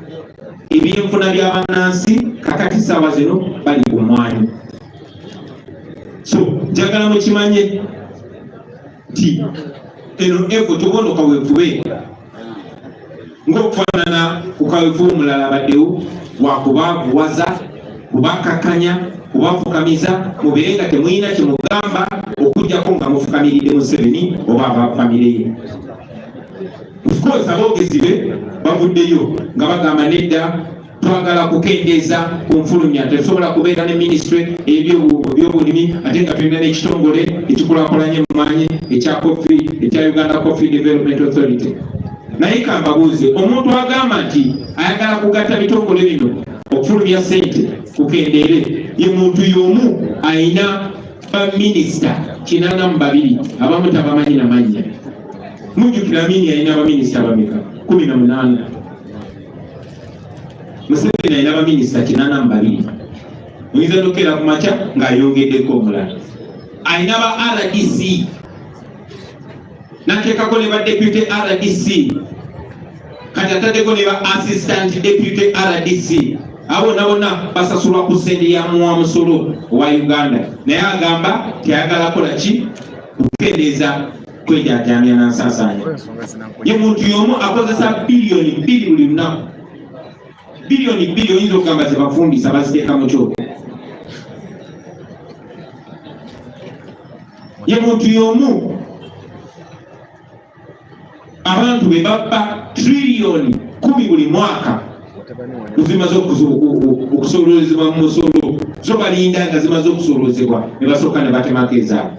[SPEAKER 3] ebyenfuna by'abannansi kakati saawa zino bali ku mwanyi. So njagala mukimanye nti eno efo tobona kaweefube ng'okufaanana ku kaweefube omulala abaddewo wakubavuwaza, kubakakanya, kubafukamiza mubeere nga temulina kye mugamba okuggyako nga mufukamiridde Museveni oba abafamire ye. Of course aboogezi be bavuddeyo nga bagamba nedda twagala kukendeeza ku nfulumya, tesobola kubeera ne ministry ebyobulimi ate nga tulina n'ekitongole ekikulaakulanya emmwanyi ekya Uganda Coffee Development Authority. Naye kambabuuze, omuntu agamba nti ayagala kugatta bitongole bino okufulumya ssente kukendeere ye muntu y'omu ayina baminisita 82 abamu tabamanyi na mannya. Mujjukira Amini ayina baminisita bameka 18. Museveni ayina baminisita 82. Oyinza n'okera ku makya ng'ayongeddeko omulala. Ayina ba RDC n'ateekako ne ba deputy RDC kati ataddeko ne ba assistant deputy RDC. Abo nabona basasulwa ku ssente ya muwamusolo wa Uganda naye agamba teyagala kola ki kukendeeza kwejajamya n'ensaasaanya. Ye muntu y'omu akozesa biliyoni 2 buli lunaku. Biliyoni 2 oyinza okugamba ze bafundisa baziteeka mu kyoto. Ye muntu y'omu abantu be babba triliyoni 10 buli mwaka zimaze okusolozebwa mu musolo, so balinda nga zimaze okusolozebwa ne basooka ne batemako ezaabwe.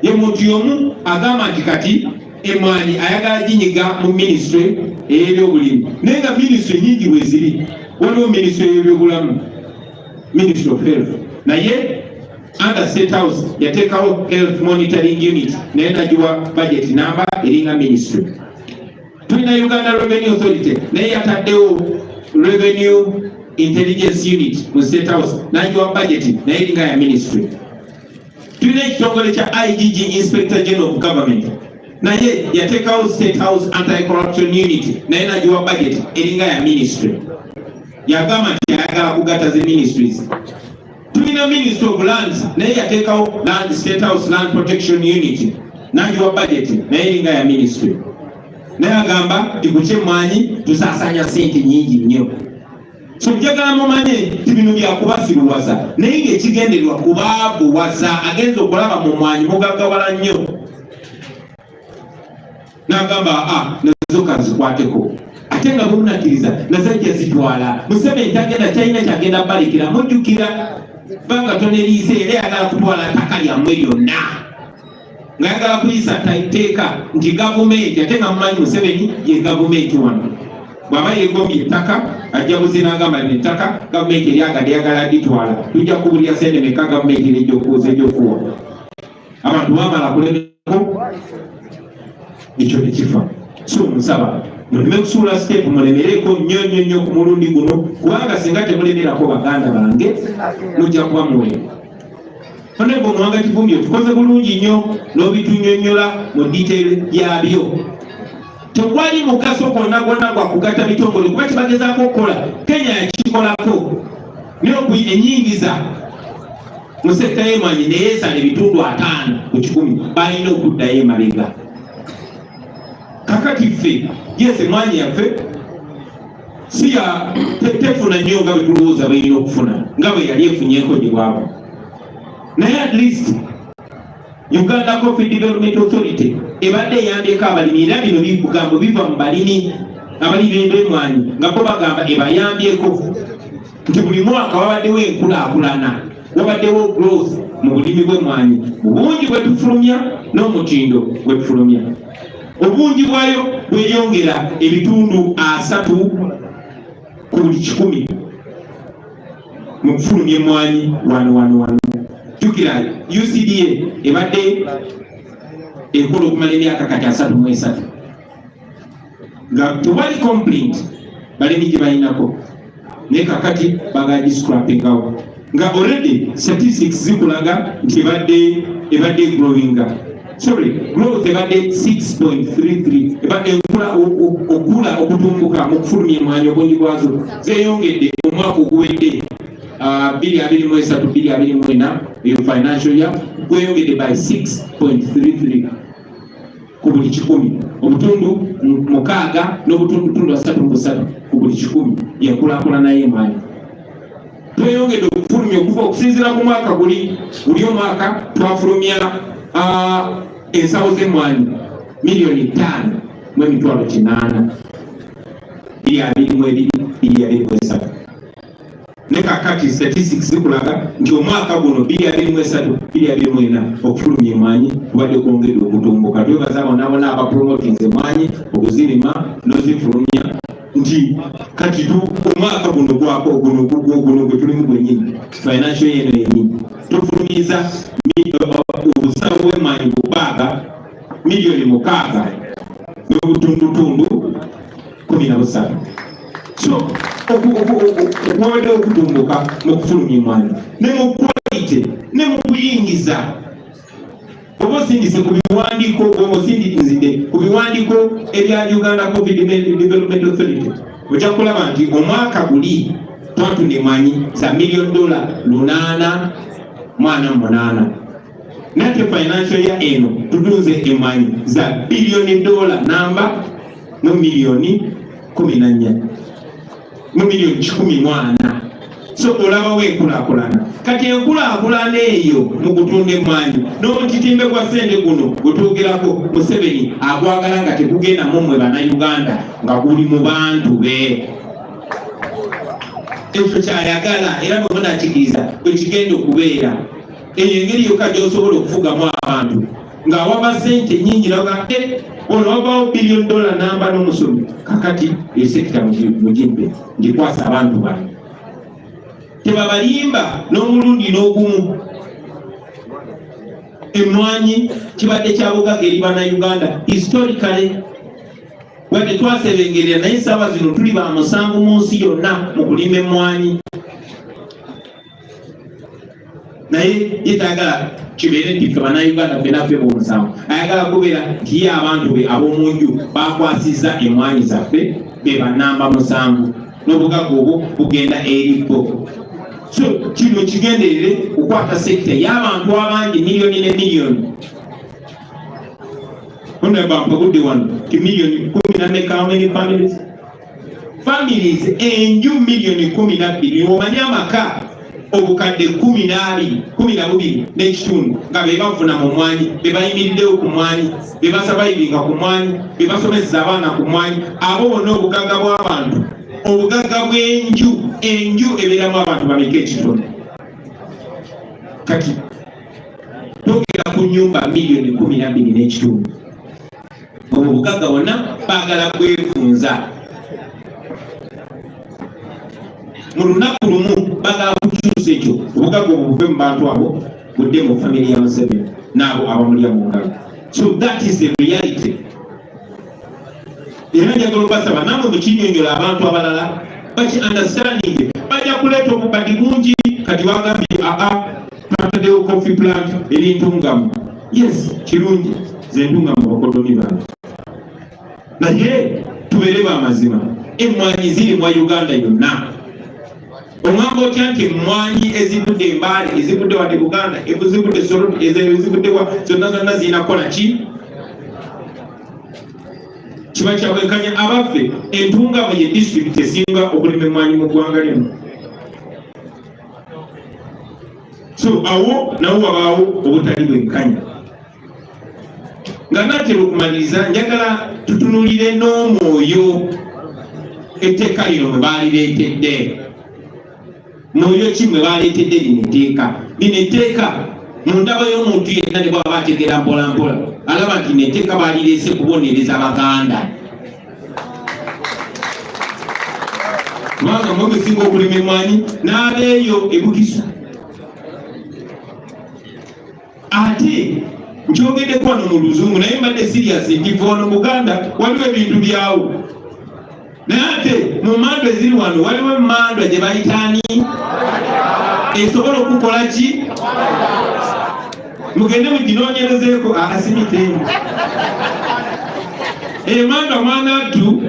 [SPEAKER 3] Ye muntu y'omu agamba nti kati emmwanyi ayagala ginyiga mu ministry ey'ebyobulimi naye nga ministry nyingi bwe ziri. Waliwo ministry y'ebyobulamu, ministry of health, naye under State House yateekawo health monitoring unit naye nagiwa budget namba eringa ministry. Tulina Uganda Revenue Authority naye yataddewo Revenue Intelligence Unit mu State House nagiwa budget naye eringa ya ministry. Tulina ekitongole kya IGG Inspector General of Government naye yateekawo State House Anti-Corruption Unit naye nagiwa budget eringa ya ministry yagamba nti ayagala kugatta ze ministries. Tulina Ministry of Lands naye yateekawo State House Land Protection Unit nagiwa budget naye eringa ya ministry naye agamba tikuche mwanyi tusasanya sente nyingi nnyo. So njagala mumanye tibino byakubasiruwaza naye ng'ekigendererwa kubaabuwaza agenza okulaba mu mwanyi mugagawala nnyo. N'agamba nazo kazikwateko ate nga bumunakkiriza nazajja zitwala Museveni tagenda kyalina kyagenda balikira mujjukira banga toneriise era yagala kutwala ttaka lyammwe lyonna ng'ayagala kuyisa tteeka nti gavumenti ate nga mumanyi Museveni ye gavumenti wano bw'aba yeegombye ettaka ajja buzina agamba lino ettaka gavumenti eryagadde yagala litwala tujja kubulya sente meka gavumenti ejjokuwa abantu bamala kulemeko ekyo tekifa. So nsaba muleme kusuula step mulemereko nnyo ku mulundi guno kubanga singa temulemerako baganda bange mujja kuba muwe. Honorable Mwanga Kivumbyo tukoze bulungi nnyo n'obitunnyonnyola mu detail yabyo. Tewali mugaso gwonna gwa kugatta bitongole kuba kibagezaako okukola Kenya yakikolako n'okuyingiza mu sekta y'emwanyi neyeesala ebitundu 5 ku 10 balina okuddayo emabega. Kakati ffe yese mwanyi yaffe si ya tefuna nnyo nga bwe tulowooza bweyina okufuna nga bwe yali efunyeko gye bwabo. Naye at least Uganda Coffee Development Authority ebadde eyambyeko abalimi era bino bigambo biva mu balimi abalimi b'emwanyi nga bo bagamba ebayambyeko nti buli mwaka wabaddewo enkulaakulana wabaddewo growth mu bulimi bw'emwanyi mu bungi bwe tufulumya n'omutindo bwe tufulumya. Obungi bwayo bweyongera ebitundu 3 ku buli 100 mu kufulumya emmwanyi wano. Jukira UCDA ebadde ekola okumala emyaka kati 33 nga tewali complaint balimi gye balinako naye kakati bagala giscrapingawo nga already statistics zikulaga nti ebadde growinga. Growth ebadde 6.33 ebadde okula okutumbuka mu kufulumya emmwanyi obungi bwazo zeeyongedde omwaka oguwedde 2023-2024 eyo financial year gweyongedde by 6.33 ku buli 10 obutundu 6 n'obutundu 3.3 ku buli 10 yenkulaakulana y'emmwanyi. Tweyongedde okufulumya okuva okusinziira ku mwaka buli omwaka twafulumya ensawo z'emmwanyi milioni 5.8 2.3 ne kakati statistics zikulaga nti omwaka guno 2023-2024 okufulumya emmwanyi kubadde kwongedde okutumbuka. Twebaza bonabona abapromoting emmwanyi okuzirima n'ozifulumya nti kati omwaka guno guno gwe tulimu gwennyini financial year yennyini tufulumiza obusawo bw'emmwanyi bubaaga milioni 6 n'obutundutundu 13. So okuwabadde okutumbuka mu kufulumya emmwanyi ne mu quality ne mu kuyingiza oba osindise ku biwandiiko ebya Uganda Coffee Development Authority ojja kulaba nti omwaka guli twatunda emmwanyi za $8.8 million nate financial year eno tutunze emmwanyi za $1 billion no milioni 14 mu milioni 14. So olabawo enkulaakulana kati enkulaakulana eyo mu kutunda emmwanyi n'omutitimbe gwa ssente guno gwetuwogerako Museveni agwagala nga tegugenda mumwe bannayuganda nga guli mu bantu be. Ekyo kyayagala era bwe munakkiriza bwe kigenda okubeera eyo engeri yokka gy'osobola okufugamu abantu ng'awaba ssente nnyingi naga ono wabawo $1 billion n'omusomi kakati esekita mugimbe ngikwasa abantu bange tebabalimba n'omulundi n'ogumu. Emmwanyi kibadde kya bugaga eri bannayuganda historically wadde twasebengerera naye essaawa zino tuli ba musanvu mu nsi yonna mu kulima emmwanyi. naye yetagala kibeere nti ffe bannayuganda ffena ffe b'omusanvu ayagala kubeera nti ye abantu be ab'omunju bakwasizza emmwanyi zaffe be bannamba 7 n'obugagga obwo bugenda eri bo. So kino kigenderere okukwata sekita y'abantu abangi miliyoni ne miliyoni. Mpagudde wano ti miliyoni 10 how many families? Families enju miliyoni 12 omanyi amaka obukadde 12 n'ekitundu nga be bafuna mu mwanyi be bayimiriddewo ku mwanyi be basabayivinga ku mwanyi be basomeseza abaana ku mwanyi abo bonna obugagga bw'abantu obugagga bw'enju ebeeramu abantu bameka ekitundu. Kati togera ku nnyumba miliyoni 12 n'ekitundu obugagga bonna baagala bwefunza. Mu lunaku lumu baagala kukyusa ekyo obugagga obwo buve mu bantu abo budde mu family ya Museveni n'abo abamulya mu ngalo. So that is the reality. Era njagala obasaba namwe mukinyonyola abantu abalala baki understanding bajja kuleeta obubadi bungi. Kati wagambye twataddewo coffee plant eri ntungamu. Yes, kirungi ze ntungamu bakoloni bantu, naye tubeere b'amazima emmwanyi ziri mu Uganda yonna. Omwanga otya nti emmwanyi ezivudde Embaale ezivudde wadde Buganda ezivudde Soroti ezivudde zonna zirina kukola ki? Kiba kyabwenkanya abaffe entungamo ye district esinga okulima emmwanyi mu ggwanga lino. So awo nawo wabaawo obutali bwenkanya. Nga natera okumaliriza njagala tutunulire n'omwoyo etteeka lino mwe baalireetedde. Mwoyo ki mwe baaleetedde lino etteeka? Lino etteeka mu ndaba y'omuntu yenna ne bw'aba ategeera mpola mpola alaba nti lino etteeka baalireese kubonereza Baganda. Kubanga mwemusinga okulima emmwanyi n'abeeyo e Bukisu. Ate nkyogedde wano mu Luzungu naye mbadde serious nti ono Buganda waliwo ebintu byawo. Naye ate mu mmandwa eziri wano waliwo emmandwa gye bayitaani esobola okukola ki? Mugende muginoonyerezeeko asimitengu. Emmandwa mwanattu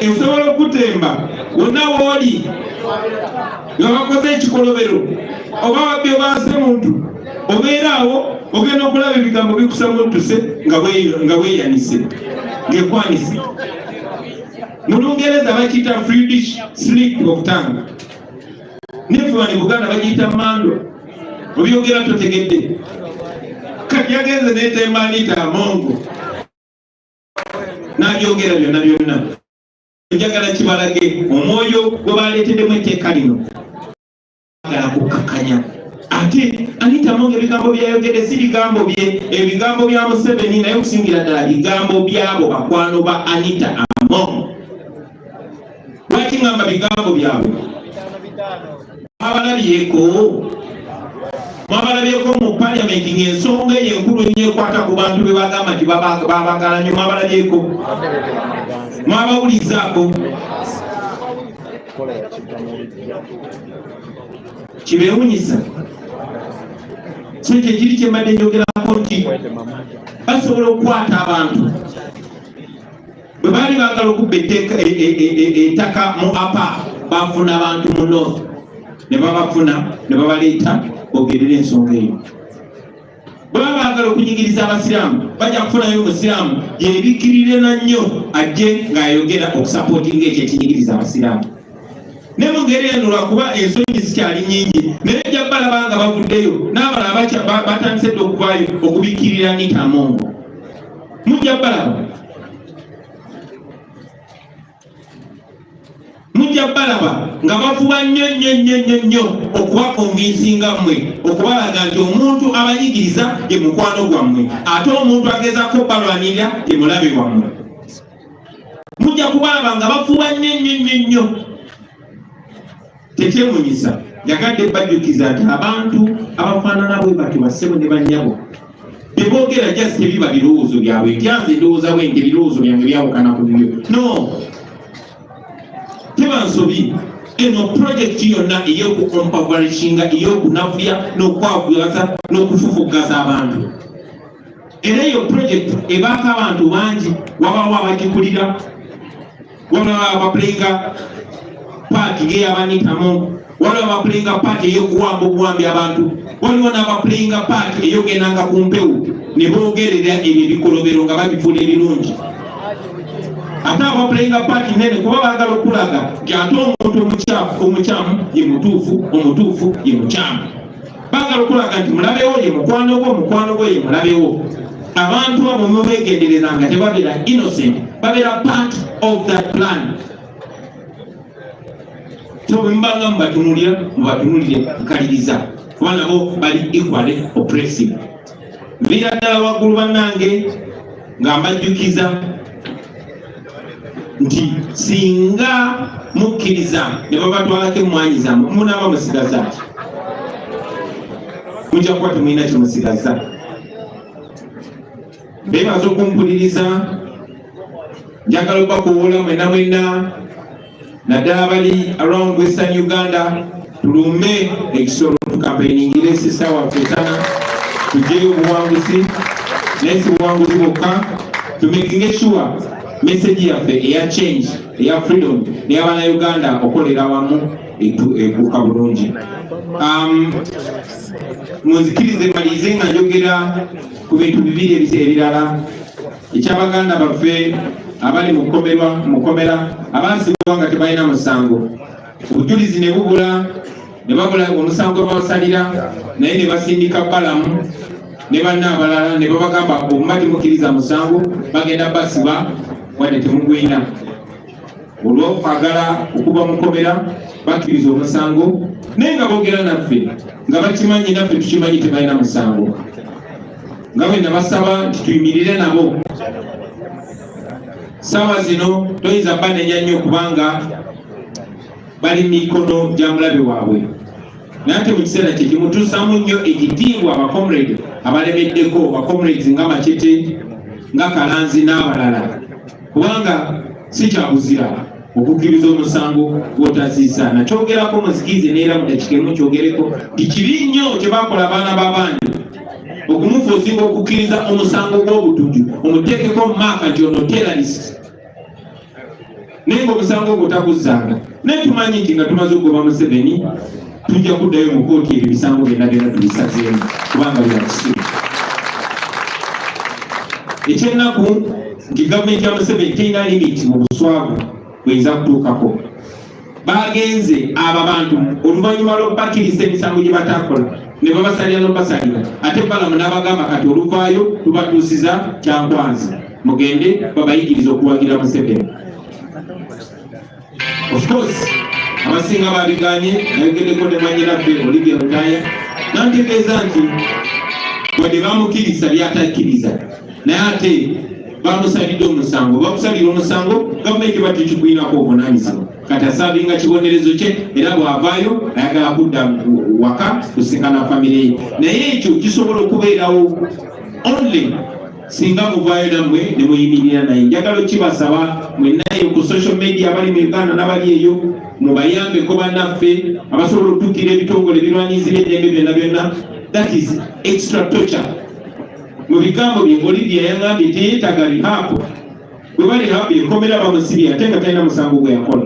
[SPEAKER 3] esobola okutemba wonna wooli nga bakoze ekikolobero oba wabbi obaase muntu obeera awo ogenda okulaba ebigambo bikusamuttuse nga weeyanise ng'ekwanise. Mu Lungereza bakiyita Friedish slip of tongue. Neffe wano Buganda bagiyita mandwa. Obyogera totegedde. Kati yagenze n'etemba aniita amongo. N'abyogera byonna byonna. Njagala kibalage omwoyo gwe baaleeteddemu etteeka lino. Bagala kukkakanya. Ate Anita Amongo ebigambo byayogedde si bigambo bye, ebigambo bya Museveni naye okusingira ddala bigambo byabo bakwano ba Anita Amongo. Lwaki ngamba bigambo byabwe? Mwabalabyeko mu Parliament ng'ensonga eyo enkulu ennyo ekwata ku bantu be bagamba nti babagala nnyo. Mwabalabyeko? Mwabawulizaako? Kibeewunyisa. So ekyo kiri kye mbadde njogerako nti basobola okukwata abantu bwe baali baagala okubba ettaka mu apa bafuna abantu mu north ne babafuna ne babaleeta bogerera ensonga eyo. Bwe baba baagala okunyigiriza abasiraamu bajja kufunayo omusiraamu yeebikirire na nnyo ajje ng'ayogera okusapootinga ekyo ekinyigiriza abasiraamu. Ne mu ngeri eno lwakuba ensonyi zikyali nnyingi naye jja balaba nga bavuddeyo n'abalala batandise dde okuvaayo okubikirira Anita Amongo. Mujja balaba nga bafuba nnyo okubakonvinsinga mmwe okubalaga nti omuntu abanyigiriza ye mukwano gwammwe ate omuntu agezaako balwanirira ye mulabe wammwe. Mujja kubalaba nga bafuba nnyo. Tekyewunyisa yagadde bajjukiza nti abantu abafaanana bwe batyo bassebo ne bannyabo beboogera just tebiba birowoozo byabwe nti anze ndowooza bwe nti ebirowoozo byange byawukana ku bibyo. No, teba nsobi. eno project yonna ey'okukompavarishinga ey'okunavya n'okwavyaza n'okufufugaza abantu. Era eyo project ebaako abantu bangi, wabawo abagikulira, wabawo abaplayinga paati ng'eyabanitamu, waliwo abaplayinga paati ey'okuwamba obuwambi abantu, waliwo n'abaplayinga paati ey'ogendanga ku mpewo ne boogerera ebyo ebikolobero nga babifuula ebirungi. Ate abaplayinga paati nene kuba baagala okulaga nti ate omuntu omukyamu ye mutuufu, omutuufu ye mukyamu. Baagala okulaga nti mulabewo ye mukwano gwo, omukwano gwo ye mulabewo. Abantu abo mubeegenderezanga tebabeera innocent, babeera part of that plan. So mbanga mubatunulire nkaliriza kuba nabo bali equally oppressive. Nviira ddala waggulu bannange nga mbajjukiza nti singa mukkiriza ne babatwalako emmwanyi zammwe munaaba musigaza ki? Mujja kuba temulina kyemusigaza. Beebaza okumpuliriza, njagala okubakuwoola mwenna naddala bali around Western Uganda, tulume ekisolo tukampeiningire esisa waffe etana tujeyo obuwanguzi, naye si buwanguzi bwokka, tumakinge sure message yaffe eya change, eya freedom n'ey'abana Uganda okolera wamu ebuuka bulungi. Munzikirize malize nga njogera ku bintu bibiri ebirala. Eky'Abaganda baffe abali mukomera abaasibwa nga tebalina musango, obujulizi ne bubula, ne babula omusango babasalira, naye ne basindika balamu ne banna abalala ne babagamba obuba temukkiriza musango bagenda basiba wadde temugwina. Olw'okwagala okuva mukomera bakkiriza omusango, naye nga boogera naffe nga bakimanyi naffe tukimanyi tebalina musango. Nga bwe nabasaba nti tuyimirire nabo. Sawa zino toyinza banenya nnyo kubanga bali mikono gya mulabe waabwe, naye ate mu kiseera kye kimutuusamu nnyo ekitiibwa abacomrade abalemeddeko, bacomrades nga Machete, nga Kalanzi n'abalala, kubanga si kyabuzira okukkiriza omusango gw'otaziisa. Nakyogerako muzikize neera mu dakika emu kyogereko nti kibi nnyo kye baakola abaana b'abandi okumufuusinga okukkiriza omusango gw'obutujju, omuteekeko maaka nti ono terrorist, naye ng'omusango ogwo taguzzanga. Naye tumanyi nti nga tumaze okugoba Museveni tujja kuddayo mu kooti ebyo ebisango byonna tubisazeemu kubanga byakusiba. Ekyennaku nti gavumenti ya Museveni terina limiti mu buswavu bweyinza kutuukako. Bagenze abo abantu oluvannyuma lw'okubakkiriza emisango gye batakola ne babasalira n'obasalira, ate balamu n'abagamba kati oluvaayo tubatuusiza kyankwanzi, mugende babayigiriza okuwagira Museveni. Of course abasinga babiganye, nayogeddeko ne mwanyinaffe Olivia Rutaya nantegeeza nti wadde bamukkiriza byatakkiriza, naye ate bamusalidde omusango. Bakusalira omusango, gavumenti batekigwinako obuvunaanyizibwa. Kati asaabinga kibonerezo kye era bw'avaayo ayagala kudda waka kusinkana famire ye, naye ekyo kisobola okubeerawo only singa muvaayo nammwe ne muyimirira naye. Njagala okibasaba mwennayo ku social media abali mu Uganda n'abali eyo, mubayambeko bannaffe abasobola okutuukira ebitongole ebirwanyizira eddembe byonna byonna. That is extra torture. Mu bigambo bye Olivia yangambye teyeetaga rehab. Bwe bali rehab ekomera bamusibye ate nga talina musango gwe yakola,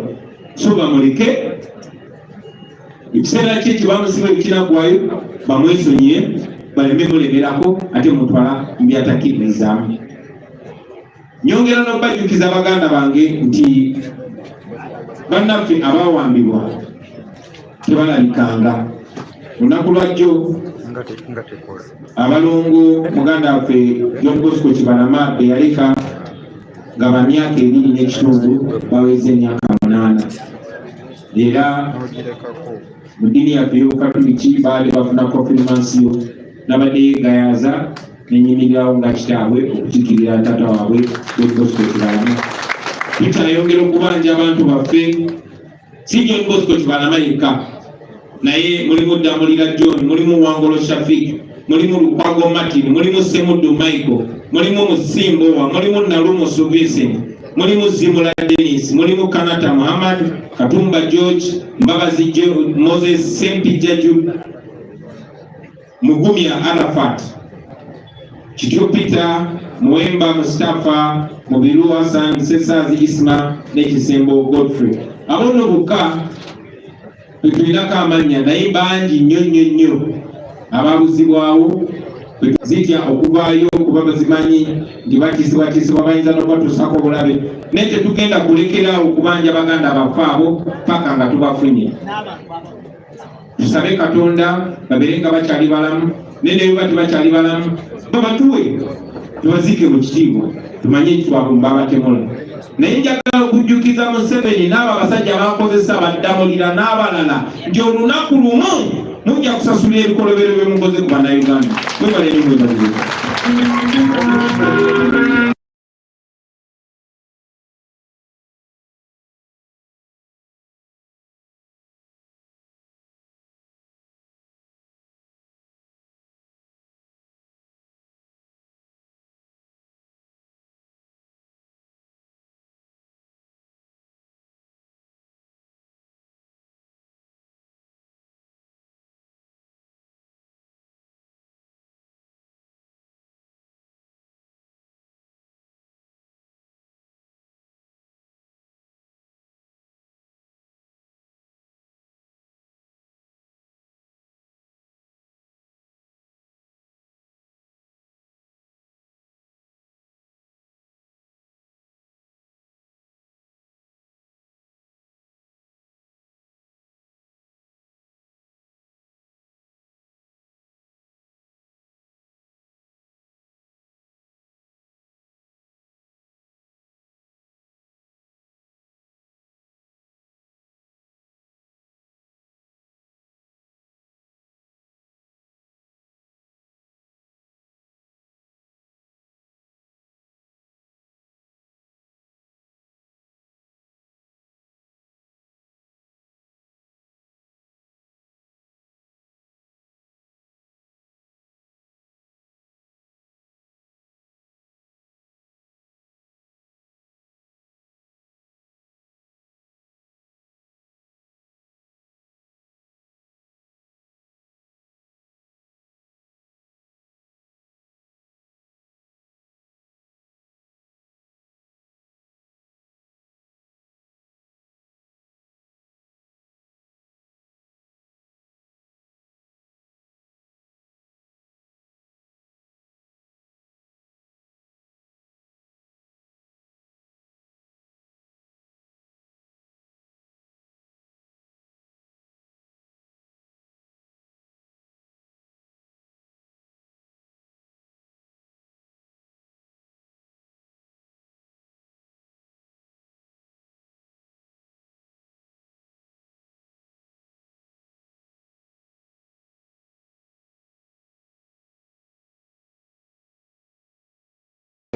[SPEAKER 3] so bamuleke ekiseera kye kyebamusiba ekinaggwayo bamwesonyiye, baleme mulemerako ate mutwala mbyatakkiririzaamu. Nyongera n'okubajjukiza baganda bange nti bannaffe abaawambibwa tebalabikanga. Lunaku lwajjo abalongo muganda waffe John Bosco Kibalama be yaleka nga bamyaka 2 n'ekitundu baweze emyaka 8, era mu ddiini yaffe ey'Obukatuliki baali bafuna konfirmansiyo n'abadde yeegayaza n'enyimirirawo nga kitaabwe okukiikirira taata waabwe John Bosco Kibalama. Tutayongera okubanja abantu baffe, si John Bosco Kibalama yekka, naye mulimu Damulira John, mulimu Wangolo Shafik, mulimu Lukwago Martin, mulimu Semuddu Michael, mulimu Musimbowa, mulimu Nalumo Vincent, mulimu Zimula Dennis, mulimu Kanata Muhammad, Katumba George, Mbabazi Moses, Sempija Jude, Mugumya Arafat, Kityo Peter, Muemba Mustafa, Mubiru Hassan, Sesazi Isma, Nekisembo Godfrey. Abono buka tutulirako amanya naye bangi nnyo ababuzibwawo zitya okuvaayo kuba bazimanyi nti batisibwa bayinza n'okubatuusako obulabe naye tetugenda kulekerawo okubanja baganda baffe abo paka nga tubafunye. Tusabe Katonda babeere nga bakyali balamu naye ne bwe tebakyali balamu babatuwe tubaziike mu kitiibwa tumanye ekitwabwe babatemula. Naye njagala okujjukiza Museveni n'abo abasajja bakozesa baddamulira n'abalala nti olunaku lumu mujja kusasula ebikolobero bye mukoze ku bannayuganda. Mwebale nnyo mwebazire.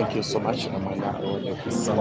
[SPEAKER 6] Thank you so much.